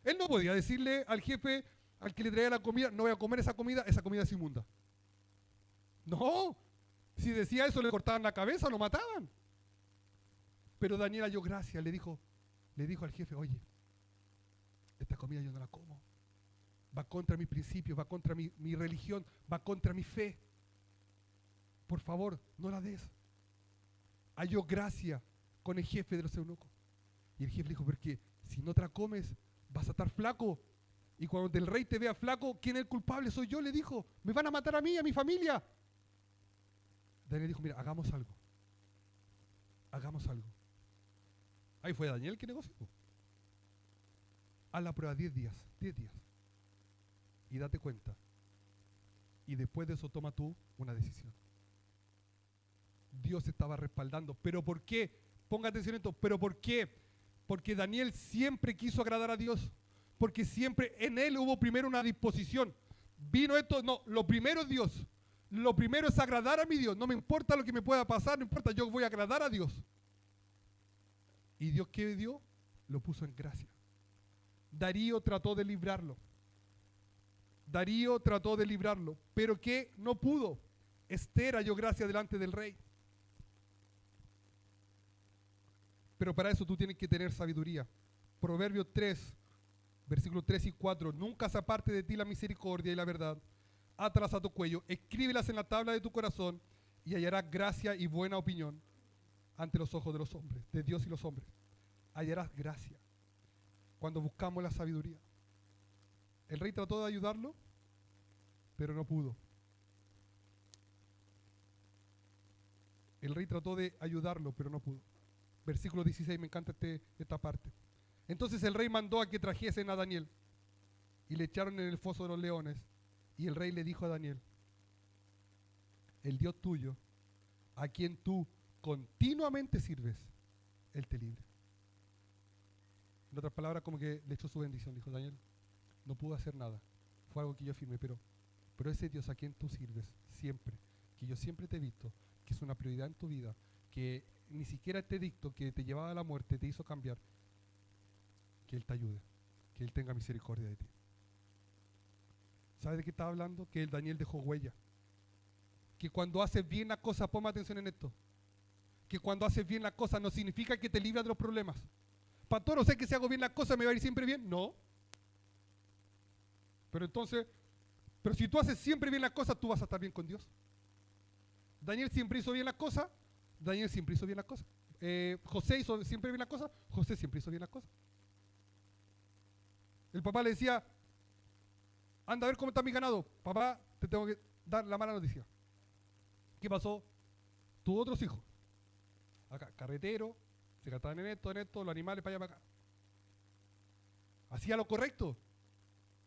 Él no podía decirle al jefe, al que le traía la comida, no voy a comer esa comida es inmunda. No, si decía eso le cortaban la cabeza, lo mataban. Pero Daniel halló gracia, le dijo al jefe, oye, esta comida yo no la como. Va contra mis principios, va contra mi religión, va contra mi fe. Por favor, no la des. Halló gracia con el jefe de los eunucos. Y el jefe le dijo, porque si no te la comes, vas a estar flaco. Y cuando el rey te vea flaco, ¿quién es el culpable? Soy yo, le dijo. Me van a matar a mí y a mi familia. Daniel dijo, mira, hagamos algo. Hagamos algo. Ahí fue Daniel que negoció. Haz la prueba 10 días. 10 días. Y date cuenta. Y después de eso toma tú una decisión. Dios estaba respaldando. ¿Pero por qué? Ponga atención en esto. ¿Pero por qué? Porque Daniel siempre quiso agradar a Dios. Porque siempre en él hubo primero una disposición. Vino esto, no, lo primero es Dios. Lo primero es agradar a mi Dios. No me importa lo que me pueda pasar, no importa, yo voy a agradar a Dios. ¿Y Dios qué dio? Lo puso en gracia. Darío trató de librarlo. Pero que no pudo. Esther halló gracia delante del rey. Pero para eso tú tienes que tener sabiduría. Proverbios 3, versículos 3 y 4. Nunca se aparte de ti la misericordia y la verdad. Átalas a tu cuello, escríbelas en la tabla de tu corazón y hallarás gracia y buena opinión ante los ojos de los hombres, de Dios y los hombres. Hallarás gracia cuando buscamos la sabiduría. El rey trató de ayudarlo, pero no pudo. El rey trató de ayudarlo, pero no pudo. Versículo 16, me encanta esta parte. Entonces el rey mandó a que trajesen a Daniel y le echaron en el foso de los leones. Y el rey le dijo a Daniel: el Dios tuyo, a quien tú continuamente sirves, Él te libre. En otras palabras, como que le echó su bendición. Dijo: Daniel, no pude hacer nada. Fue algo que yo firmé, pero ese Dios a quien tú sirves siempre, que yo siempre te he visto, que es una prioridad en tu vida, que ni siquiera este edicto que te llevaba a la muerte te hizo cambiar, que Él te ayude, que Él tenga misericordia de ti. ¿Sabes de qué estaba hablando? Que el Daniel dejó huella. Que cuando haces bien las cosas, ponme atención en esto, que cuando haces bien las cosas no significa que te libras de los problemas. Pastor, ¿o sé que si hago bien las cosas me va a ir siempre bien? No. Pero si tú haces siempre bien las cosas, tú vas a estar bien con Dios. Daniel siempre hizo bien las cosas. Daniel siempre hizo bien las cosas. José hizo siempre bien las cosas. José siempre hizo bien las cosas. El papá le decía: anda a ver cómo está mi ganado. Papá, te tengo que dar la mala noticia. ¿Qué pasó? Tuvo otros hijos. Acá, carretero, se gastaban en esto, los animales para allá, para acá. Hacía lo correcto.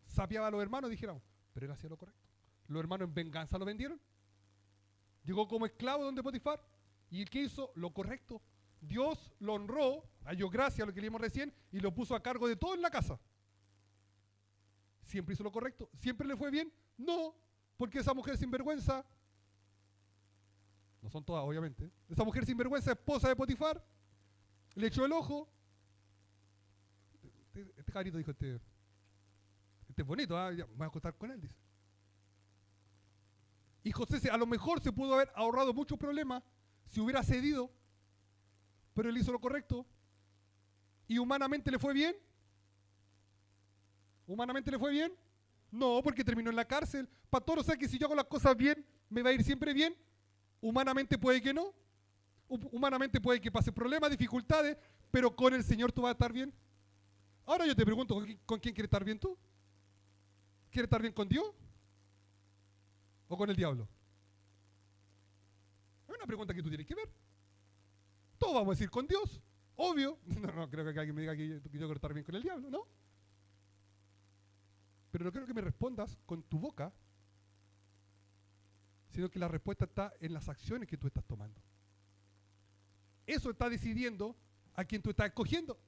Sapeaba a los hermanos, dijéramos, pero él hacía lo correcto. Los hermanos en venganza lo vendieron. Llegó como esclavo donde Potifar. ¿Y el que hizo? Lo correcto. Dios lo honró, halló gracia, lo que leímos recién, y lo puso a cargo de todo en la casa. ¿Siempre hizo lo correcto? ¿Siempre le fue bien? No, porque esa mujer sinvergüenza, no son todas obviamente, esa mujer sinvergüenza, esposa de Potifar, le echó el ojo. Este cabrito dijo: este es bonito, ya, me voy a acostar con él, dice. Y José a lo mejor se pudo haber ahorrado muchos problemas si hubiera cedido, pero él hizo lo correcto. ¿Y humanamente le fue bien? ¿Humanamente le fue bien? No, porque terminó en la cárcel. Pastor, o sea que si yo hago las cosas bien, ¿me va a ir siempre bien? Humanamente puede que no. Humanamente puede que pase problemas, dificultades, pero con el Señor tú vas a estar bien. Ahora yo te pregunto, ¿con quién quieres estar bien tú? ¿Quieres estar bien con Dios? ¿O con el diablo? Es una pregunta que tú tienes que ver. Todos vamos a decir con Dios, obvio. No creo que alguien me diga que yo quiero estar bien con el diablo, ¿no? Pero no creo que me respondas con tu boca, sino que la respuesta está en las acciones que tú estás tomando. Eso está decidiendo a quién tú estás escogiendo.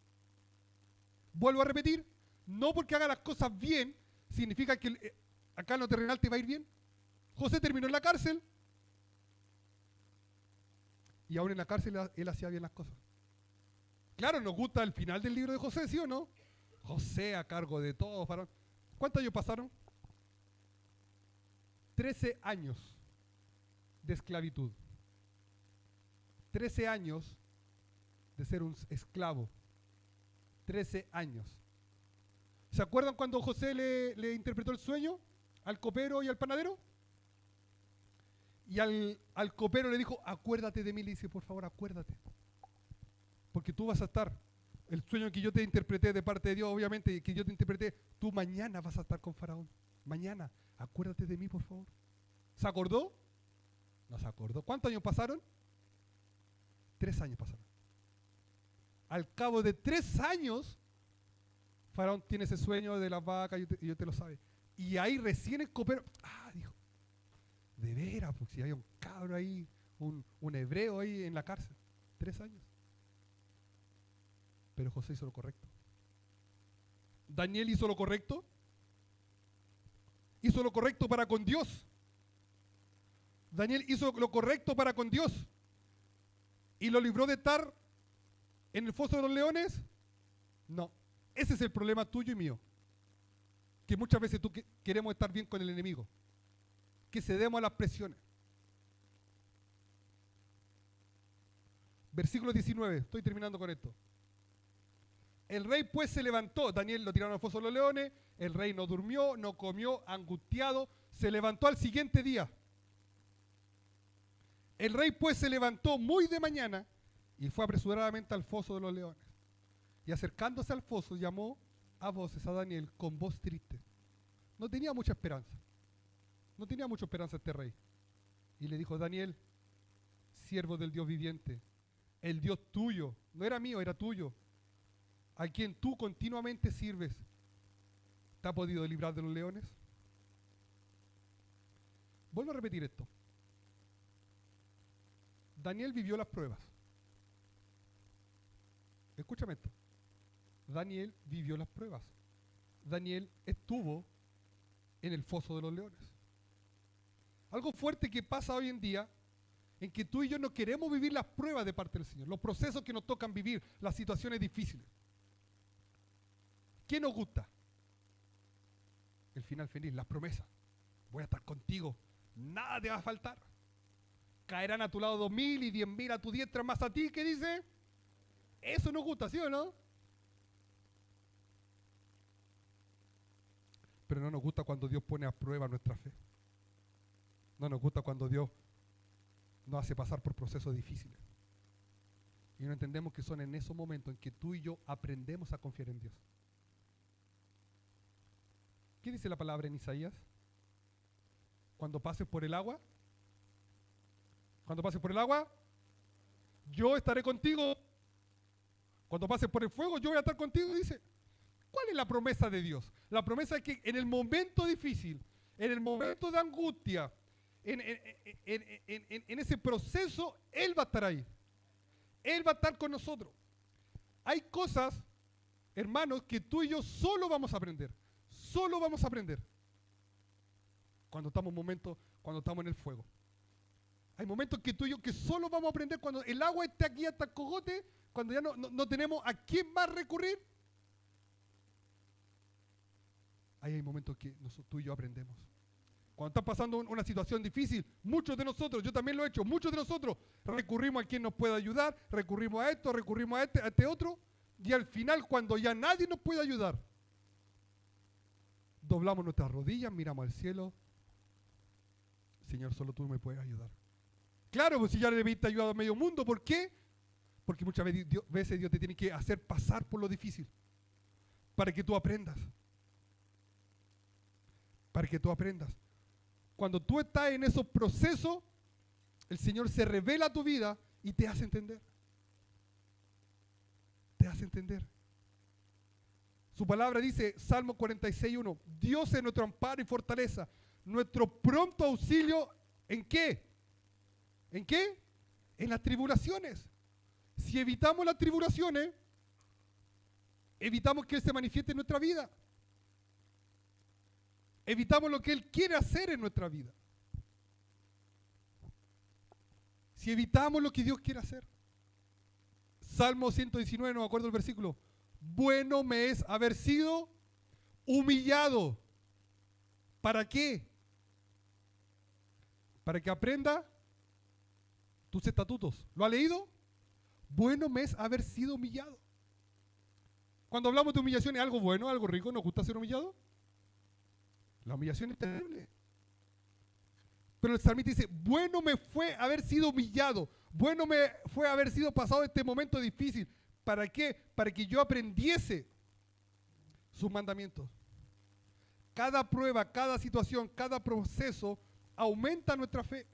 Vuelvo a repetir, no porque haga las cosas bien, significa que acá en lo terrenal te va a ir bien. José terminó en la cárcel, y aún en la cárcel él hacía bien las cosas. Claro, nos gusta el final del libro de José, ¿sí o no? José a cargo de todo, faraón. ¿Cuántos años pasaron? 13 años de esclavitud. 13 años de ser un esclavo. 13 años. ¿Se acuerdan cuando José le interpretó el sueño al copero y al panadero? Y al copero le dijo: acuérdate de mí. Le dice: por favor, acuérdate. Porque tú vas a estar. El sueño que yo te interpreté de parte de Dios, obviamente, que yo te interpreté, tú mañana vas a estar con Faraón. Mañana, acuérdate de mí, por favor. ¿Se acordó? No se acordó. ¿Cuántos años pasaron? 3 años pasaron. Al cabo de 3 años, Faraón tiene ese sueño de las vacas y yo te lo sabe. Y ahí recién el copero, dijo, de veras, porque si hay un cabro ahí, un hebreo ahí en la cárcel. 3 años. Pero José hizo lo correcto. Daniel hizo lo correcto. Hizo lo correcto para con Dios. Daniel hizo lo correcto para con Dios. ¿Y lo libró de estar en el foso de los leones? No. Ese es el problema tuyo y mío. Que muchas veces queremos estar bien con el enemigo. Que cedemos a las presiones. Versículo 19. Estoy terminando con esto. El rey pues se levantó. Daniel lo tiraron al foso de los leones. El rey no durmió, no comió, angustiado. Se levantó al siguiente día. El rey pues se levantó muy de mañana y fue apresuradamente al foso de los leones. Y acercándose al foso llamó a voces a Daniel con voz triste. no tenía mucha esperanza. No tenía mucha esperanza este rey. Y le dijo: Daniel, siervo del Dios viviente, el Dios tuyo, no era mío, era tuyo, a quien tú continuamente sirves, ¿te ha podido librar de los leones? Vuelvo a repetir esto. Daniel vivió las pruebas. Escúchame esto. Daniel vivió las pruebas. Daniel estuvo en el foso de los leones. Algo fuerte que pasa hoy en día, en que tú y yo no queremos vivir las pruebas de parte del Señor, los procesos que nos tocan vivir, las situaciones difíciles. ¿Qué nos gusta? El final feliz, las promesas. Voy a estar contigo, nada te va a faltar. Caerán a tu lado 2.000 y 10.000 a tu diestra, más a ti, ¿qué dice? Eso nos gusta, ¿sí o no? Pero no nos gusta cuando Dios pone a prueba nuestra fe. No nos gusta cuando Dios nos hace pasar por procesos difíciles. Y no entendemos que son en esos momentos en que tú y yo aprendemos a confiar en Dios. ¿Qué dice la palabra en Isaías? Cuando pases por el agua, yo estaré contigo. Cuando pases por el fuego, yo voy a estar contigo, dice. ¿Cuál es la promesa de Dios? La promesa es que en el momento difícil, en el momento de angustia, en ese proceso, Él va a estar ahí. Él va a estar con nosotros. Hay cosas, hermanos, que tú y yo solo vamos a aprender. Solo vamos a aprender. Cuando estamos en el fuego. Hay momentos que tú y yo que solo vamos a aprender cuando el agua esté aquí hasta el cogote, cuando ya no tenemos a quién más recurrir. Ahí hay momentos que tú y yo aprendemos. Cuando está pasando una situación difícil, muchos de nosotros, yo también lo he hecho, muchos de nosotros recurrimos a quien nos pueda ayudar, recurrimos a esto, recurrimos a este otro, y al final, cuando ya nadie nos puede ayudar, doblamos nuestras rodillas, miramos al cielo. Señor, solo tú me puedes ayudar. Claro, pues si ya le viste ayudado a medio mundo, ¿por qué? Porque muchas veces Dios te tiene que hacer pasar por lo difícil para que tú aprendas. Para que tú aprendas. Cuando tú estás en esos procesos, el Señor se revela a tu vida y te hace entender. Te hace entender. Su palabra dice, Salmo 46:1, Dios es nuestro amparo y fortaleza, nuestro pronto auxilio, ¿en qué? ¿En qué? En las tribulaciones. Si evitamos las tribulaciones, evitamos que Él se manifieste en nuestra vida. Evitamos lo que Él quiere hacer en nuestra vida. Si evitamos lo que Dios quiere hacer. Salmo 119, no me acuerdo el versículo. Bueno me es haber sido humillado. ¿Para qué? Para que aprenda tus estatutos. ¿Lo ha leído? Bueno me es haber sido humillado. Cuando hablamos de humillación, ¿es algo bueno, algo rico? ¿Nos gusta ser humillado? La humillación es terrible. Pero el salmista dice, bueno me fue haber sido humillado, bueno me fue haber sido pasado este momento difícil. ¿Para qué? Para que yo aprendiese sus mandamientos. Cada prueba, cada situación, cada proceso aumenta nuestra fe,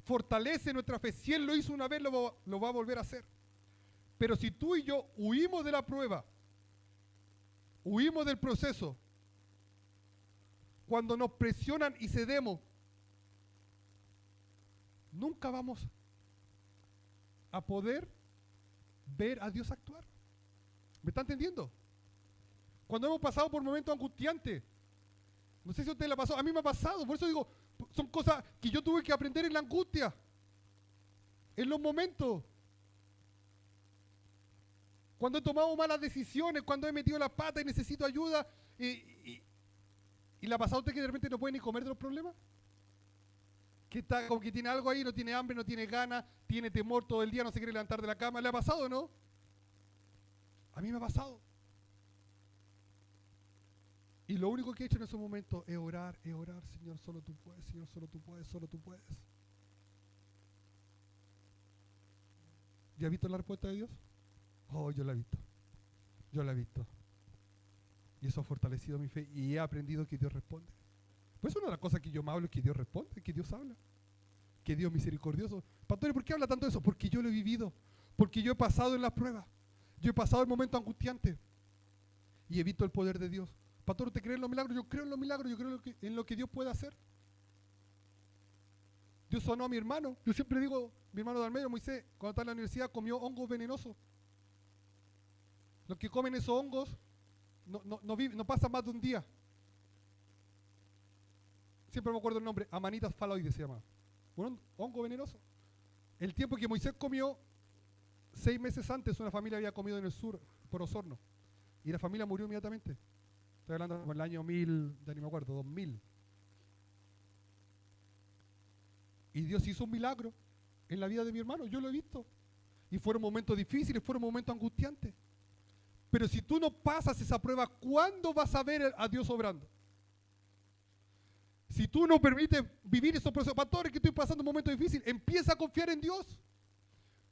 fortalece nuestra fe. Si Él lo hizo una vez, lo va a volver a hacer. Pero si tú y yo huimos de la prueba, huimos del proceso, cuando nos presionan y cedemos, nunca vamos a poder ver a Dios actuar. ¿Me está entendiendo? Cuando hemos pasado por momentos angustiantes, no sé si a usted le pasó, a mí me ha pasado, por eso digo, son cosas que yo tuve que aprender en la angustia, en los momentos. Cuando he tomado malas decisiones, cuando he metido la pata y necesito ayuda, y le ha pasado a usted que de repente no puede ni comer de los problemas. Que está como que tiene algo ahí, no tiene hambre, no tiene ganas, tiene temor todo el día, no se quiere levantar de la cama. ¿Le ha pasado o no? A mí me ha pasado. Y lo único que he hecho en esos momentos es orar, Señor, solo tú puedes, Señor, solo tú puedes, solo tú puedes. ¿Ya has visto la respuesta de Dios? Oh, yo la he visto. Yo la he visto. Y eso ha fortalecido mi fe y he aprendido que Dios responde. Pues una de las cosas que yo me hablo es que Dios responde, que Dios habla, que Dios es misericordioso. Pastor, ¿por qué habla tanto de eso? Porque yo lo he vivido, porque yo he pasado en las pruebas, yo he pasado el momento angustiante y he visto el poder de Dios. Pastor, ¿usted cree en los milagros? Yo creo en los milagros, yo creo en lo que Dios puede hacer. Dios sanó a mi hermano. Yo siempre digo, mi hermano de al medio, Moisés, cuando estaba en la universidad, comió hongos venenosos. Los que comen esos hongos no pasan más de un día. Siempre me acuerdo el nombre, Amanitas faloides se llama. Un hongo venenoso. El tiempo que Moisés comió, 6 meses antes, una familia había comido en el sur, por Osorno. Y la familia murió inmediatamente. Estoy hablando del año 1000, ya ni me acuerdo, 2000. Y Dios hizo un milagro en la vida de mi hermano, yo lo he visto. Y fueron momentos difíciles, fueron momentos angustiantes. Pero si tú no pasas esa prueba, ¿cuándo vas a ver a Dios obrando? Si tú no permites vivir esos procesos, pastor, es que estoy pasando un momento difícil, empieza a confiar en Dios.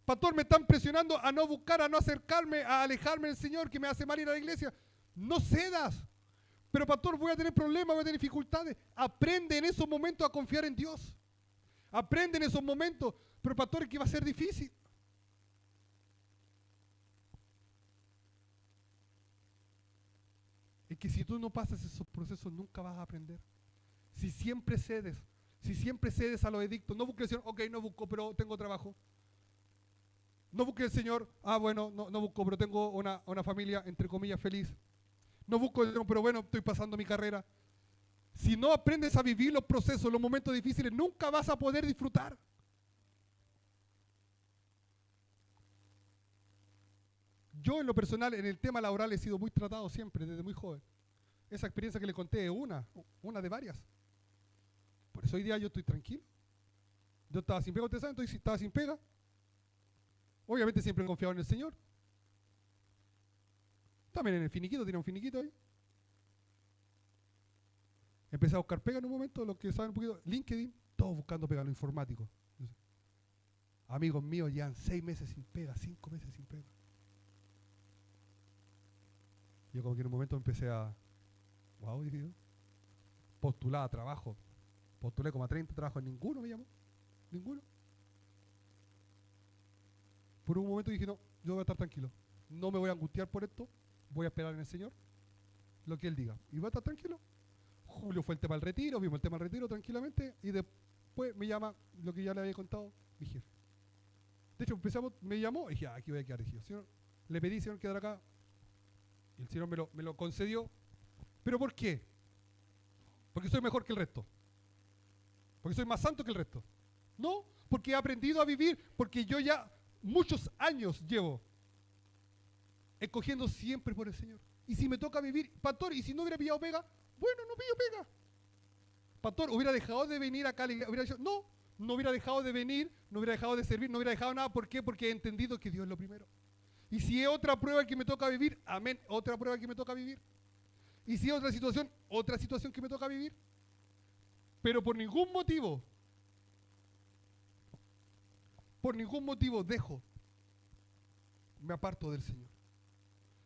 Pastor, me están presionando a no buscar, a no acercarme, a alejarme del Señor, que me hace mal ir a la iglesia. No cedas. Pero pastor, voy a tener problemas, voy a tener dificultades. Aprende en esos momentos a confiar en Dios. Aprende en esos momentos. Pero pastor, es que va a ser difícil. Es que si tú no pasas esos procesos, nunca vas a aprender. Si siempre cedes a los edictos, no busques el Señor, ok, no busco, pero tengo trabajo. No busques el Señor, bueno, no busco, pero tengo una familia, entre comillas, feliz. No busco el Señor, pero bueno, estoy pasando mi carrera. Si no aprendes a vivir los procesos, los momentos difíciles, nunca vas a poder disfrutar. Yo en lo personal, en el tema laboral, he sido muy tratado siempre, desde muy joven. Esa experiencia que le conté es una de varias. Por eso hoy día yo estoy tranquilo. Yo estaba sin pega, ustedes saben, entonces estaba sin pega. Obviamente siempre he confiado en el Señor. También en el finiquito, tenía un finiquito ahí. Empecé a buscar pega en un momento, los que saben un poquito, LinkedIn, todos buscando pega, lo informático. Amigos míos llevan 6 meses sin pega, 5 meses sin pega. Yo como que en un momento empecé a, dije yo, postular a trabajo. Postulé como a 30 trabajos, ninguno me llamó, ninguno. Por un momento dije, no, yo voy a estar tranquilo. No me voy a angustiar por esto, voy a esperar en el Señor lo que Él diga. Y voy a estar tranquilo. Julio fue el tema del retiro, vimos el tema del retiro tranquilamente y después me llama lo que ya le había contado mi jefe. De hecho, me llamó y dije, aquí voy a quedar. Dije, Señor, le pedí, Señor, quedar acá. Y el Señor me lo concedió. ¿Pero por qué? Porque soy mejor que el resto. Porque soy más santo que el resto. No, porque he aprendido a vivir, porque yo ya muchos años llevo escogiendo siempre por el Señor. Y si me toca vivir, pastor, y si no hubiera pillado pega, bueno, no pillo pega. Pastor, hubiera dejado de venir acá, hubiera dicho, no hubiera dejado de venir, no hubiera dejado de servir, no hubiera dejado nada. ¿Por qué? Porque he entendido que Dios es lo primero. Y si es otra prueba que me toca vivir, amén, otra prueba que me toca vivir. Y si es otra situación que me toca vivir. Pero por ningún motivo me aparto del Señor.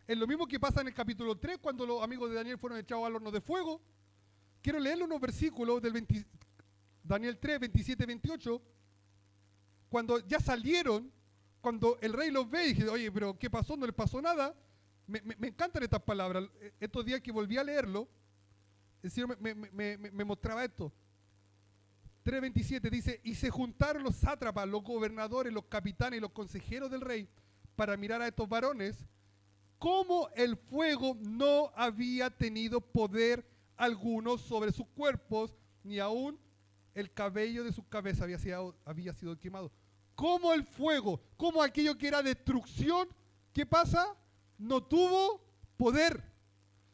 Es lo mismo que pasa en el capítulo 3, cuando los amigos de Daniel fueron echados al horno de fuego. Quiero leerle unos versículos del Daniel 3, 27, 28. Cuando ya salieron, cuando el rey los ve y dice, oye, pero ¿qué pasó? No les pasó nada. Me encantan estas palabras. Estos días que volví a leerlo, el Señor me mostraba esto. 3:27 dice, y se juntaron los sátrapas, los gobernadores, los capitanes y los consejeros del rey para mirar a estos varones, cómo el fuego no había tenido poder alguno sobre sus cuerpos, ni aún el cabello de sus cabezas había sido quemado. Cómo el fuego, cómo aquello que era destrucción, ¿qué pasa? No tuvo poder.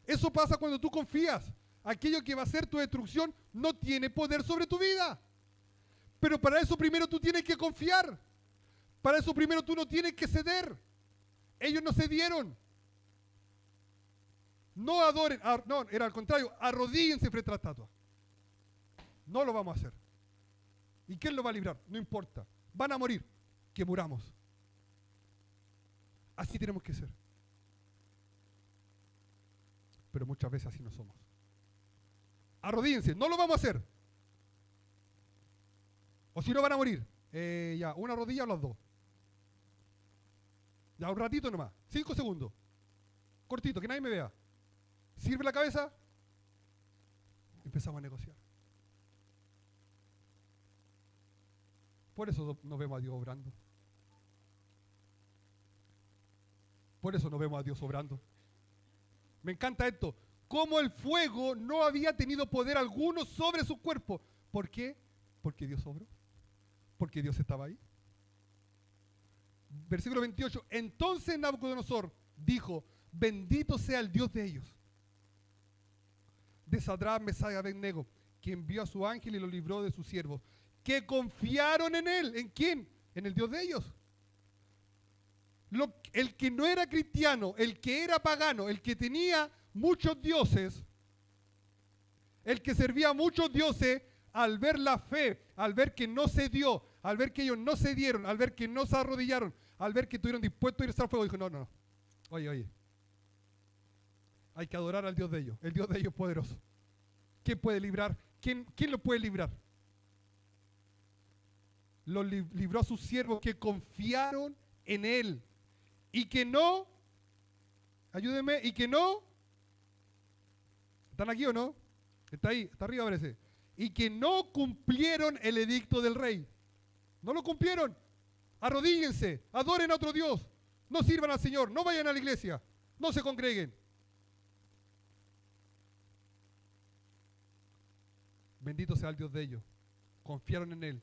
Eso pasa cuando tú confías. Aquello que va a ser tu destrucción no tiene poder sobre tu vida. Pero para eso primero tú tienes que confiar. Para eso primero tú no tienes que ceder. Ellos no cedieron. No adoren, no, era al contrario, arrodíllense frente a la estatua. No lo vamos a hacer. ¿Y quién lo va a librar? No importa. Van a morir. Que muramos. Así tenemos que ser. pero muchas veces así no somos. Arrodíllense, no lo vamos a hacer. O si no van a morir. Ya, una rodilla o las dos. Ya, un ratito nomás, 5 segundos. Cortito, que nadie me vea. ¿Sirve la cabeza? Empezamos a negociar. Por eso no vemos a Dios obrando. Por eso no vemos a Dios obrando. Me encanta esto. Como el fuego no había tenido poder alguno sobre su cuerpo. ¿Por qué? Porque Dios obró. Porque Dios estaba ahí. Versículo 28. Entonces Nabucodonosor dijo: bendito sea el Dios de ellos, de Sadrach, Mesach y Abednego, que envió a su ángel y lo libró de sus siervos, que confiaron en él. ¿En quién? En el Dios de ellos. El que no era cristiano, el que era pagano, el que tenía muchos dioses, el que servía a muchos dioses, al ver la fe, al ver que no se dio, al ver que ellos no se dieron, al ver que no se arrodillaron, al ver que estuvieron dispuestos a irse al fuego, dijo: no. Oye. Hay que adorar al Dios de ellos. El Dios de ellos es poderoso. ¿Quién puede librar? ¿Quién lo puede librar? Los libró a sus siervos que confiaron en él. Y que no, ayúdenme, y que no, ¿están aquí o no? Está ahí, está arriba parece. Y que no cumplieron el edicto del rey. No lo cumplieron. Arrodíllense, adoren a otro Dios. No sirvan al Señor, no vayan a la iglesia, no se congreguen. Bendito sea el Dios de ellos. Confiaron en él.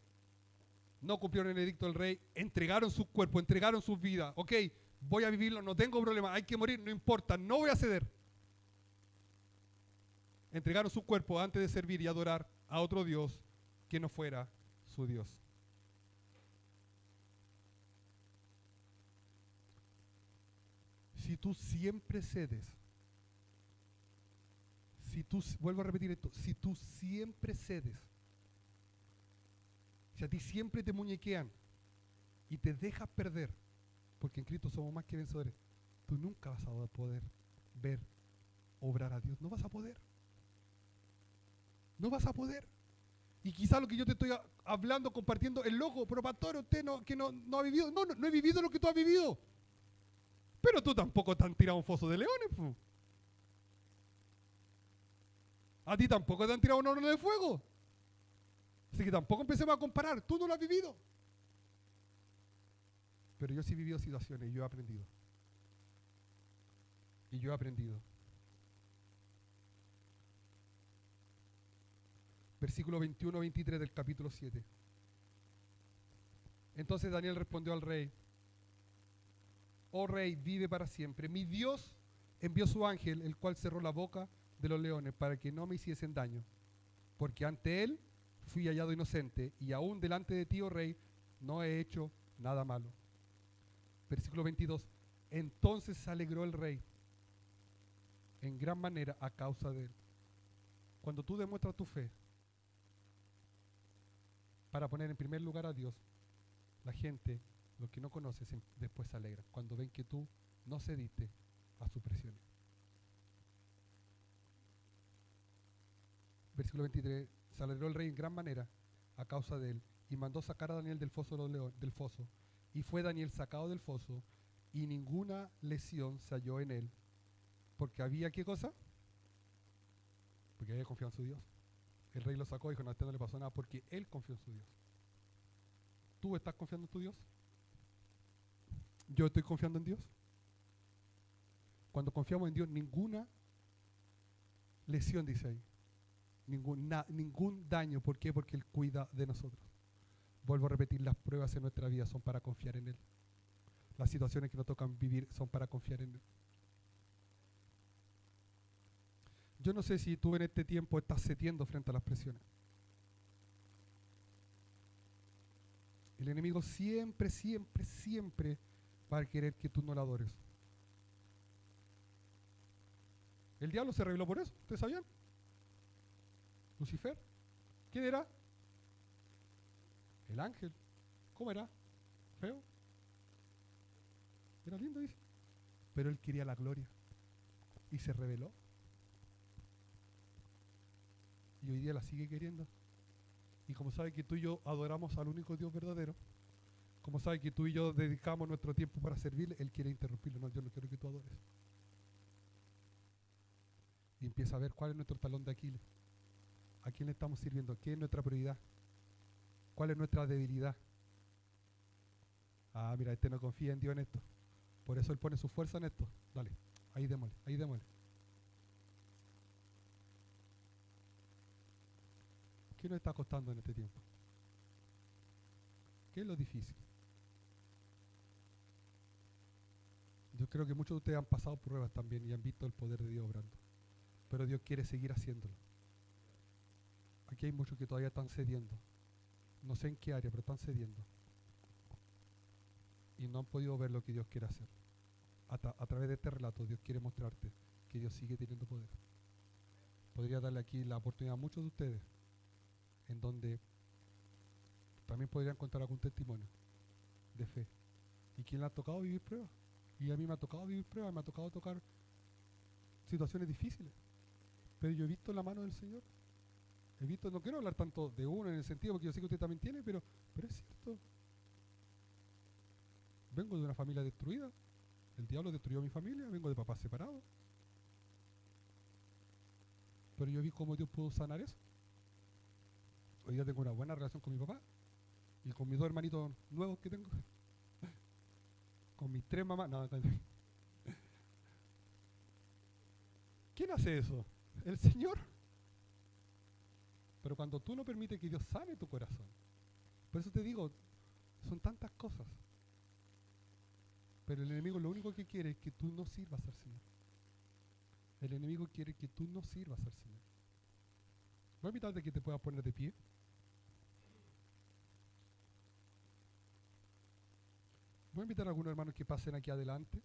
No cumplieron el edicto del rey. Entregaron su cuerpo, entregaron sus vidas. Ok, voy a vivirlo, no tengo problema. Hay que morir, no importa, no voy a ceder. Entregaron su cuerpo antes de servir y adorar a otro Dios que no fuera su Dios. Si tú siempre cedes, vuelvo a repetir esto, si tú siempre cedes, si a ti siempre te muñequean y te dejas perder, porque en Cristo somos más que vencedores, tú nunca vas a poder ver obrar a Dios. No vas a poder. No vas a poder. Y quizás lo que yo te estoy hablando, compartiendo, es loco, pero pastor, usted que no ha vivido. No he vivido lo que tú has vivido. Pero tú tampoco te han tirado un foso de leones. Pu. A ti tampoco te han tirado un horno de fuego. Así que tampoco empecemos a comparar. Tú no lo has vivido. Pero yo sí he vivido situaciones y yo he aprendido. Y yo he aprendido. Versículo 21-23 del capítulo 7. Entonces Daniel respondió al rey: oh rey, vive para siempre. Mi Dios envió su ángel, el cual cerró la boca de los leones para que no me hiciesen daño, porque ante él fui hallado inocente, y aún delante de ti, oh rey, no he hecho nada malo. Versículo 22. Entonces se alegró el rey en gran manera a causa de él. Cuando tú demuestras tu fe para poner en primer lugar a Dios, la gente, los que no conoces, después se alegran cuando ven que tú no cediste a sus presiones. Versículo 23. Se alegró el rey en gran manera a causa de él, y mandó sacar a Daniel del foso de los leones, del foso. Y fue Daniel sacado del foso, y ninguna lesión se halló en él, porque había, ¿qué cosa? Porque había confiado en su Dios. El rey lo sacó y dijo: no, a este no le pasó nada, porque él confió en su Dios. ¿Tú estás confiando en tu Dios? ¿Yo estoy confiando en Dios? Cuando confiamos en Dios, ninguna lesión, dice ahí. Ningún daño. ¿Por qué? Porque Él cuida de nosotros. Vuelvo a repetir, las pruebas en nuestra vida son para confiar en Él. Las situaciones que nos tocan vivir son para confiar en Él. Yo no sé si tú en este tiempo estás cediendo frente a las presiones. El enemigo siempre va a querer que tú no lo adores. El diablo se reveló por eso, ¿ustedes sabían? Lucifer, ¿quién era? El ángel. ¿Cómo era? ¿Feo? Era lindo, dice. Pero él quería la gloria y se rebeló. y hoy día la sigue queriendo. Y como sabe que tú y yo adoramos al único Dios verdadero, como sabe que tú y yo dedicamos nuestro tiempo para servirle, Él quiere interrumpirlo. No, yo no quiero que tú adores. Y empieza a ver cuál es nuestro talón de Aquiles. ¿A quién le estamos sirviendo? ¿Qué es nuestra prioridad? ¿Cuál es nuestra debilidad? Ah, mira, este no confía en Dios en esto. Por eso Él pone su fuerza en esto. Dale, ahí démosle, ahí démosle. ¿Qué nos está costando en este tiempo? ¿Qué es lo difícil? Yo creo que muchos de ustedes han pasado pruebas también y han visto el poder de Dios obrando. Pero Dios quiere seguir haciéndolo. Aquí hay muchos que todavía están cediendo. No sé en qué área, pero están cediendo. Y no han podido ver lo que Dios quiere hacer. A través de este relato, Dios quiere mostrarte que Dios sigue teniendo poder. Podría darle aquí la oportunidad a muchos de ustedes, en donde también podrían contar algún testimonio de fe. ¿Y quién le ha tocado vivir pruebas? Y a mí me ha tocado vivir pruebas, me ha tocado tocar situaciones difíciles. Pero yo he visto la mano del Señor. He visto, no quiero hablar tanto de uno en el sentido, porque yo sé que usted también tiene, pero es cierto. Vengo de una familia destruida. El diablo destruyó a mi familia, vengo de papás separados. Pero yo vi cómo Dios pudo sanar eso. Hoy día tengo una buena relación con mi papá y con mis dos hermanitos nuevos que tengo. Con mis tres mamás. No, ¿quién hace eso? El Señor. Pero cuando tú no permites que Dios sane tu corazón. Por eso te digo, son tantas cosas. Pero el enemigo lo único que quiere es que tú no sirvas al Señor. El enemigo quiere que tú no sirvas al Señor. Voy a invitarte a que te puedas poner de pie. Voy a invitar a algunos hermanos que pasen aquí adelante.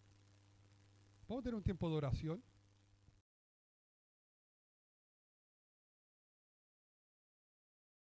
Vamos a tener un tiempo de oración.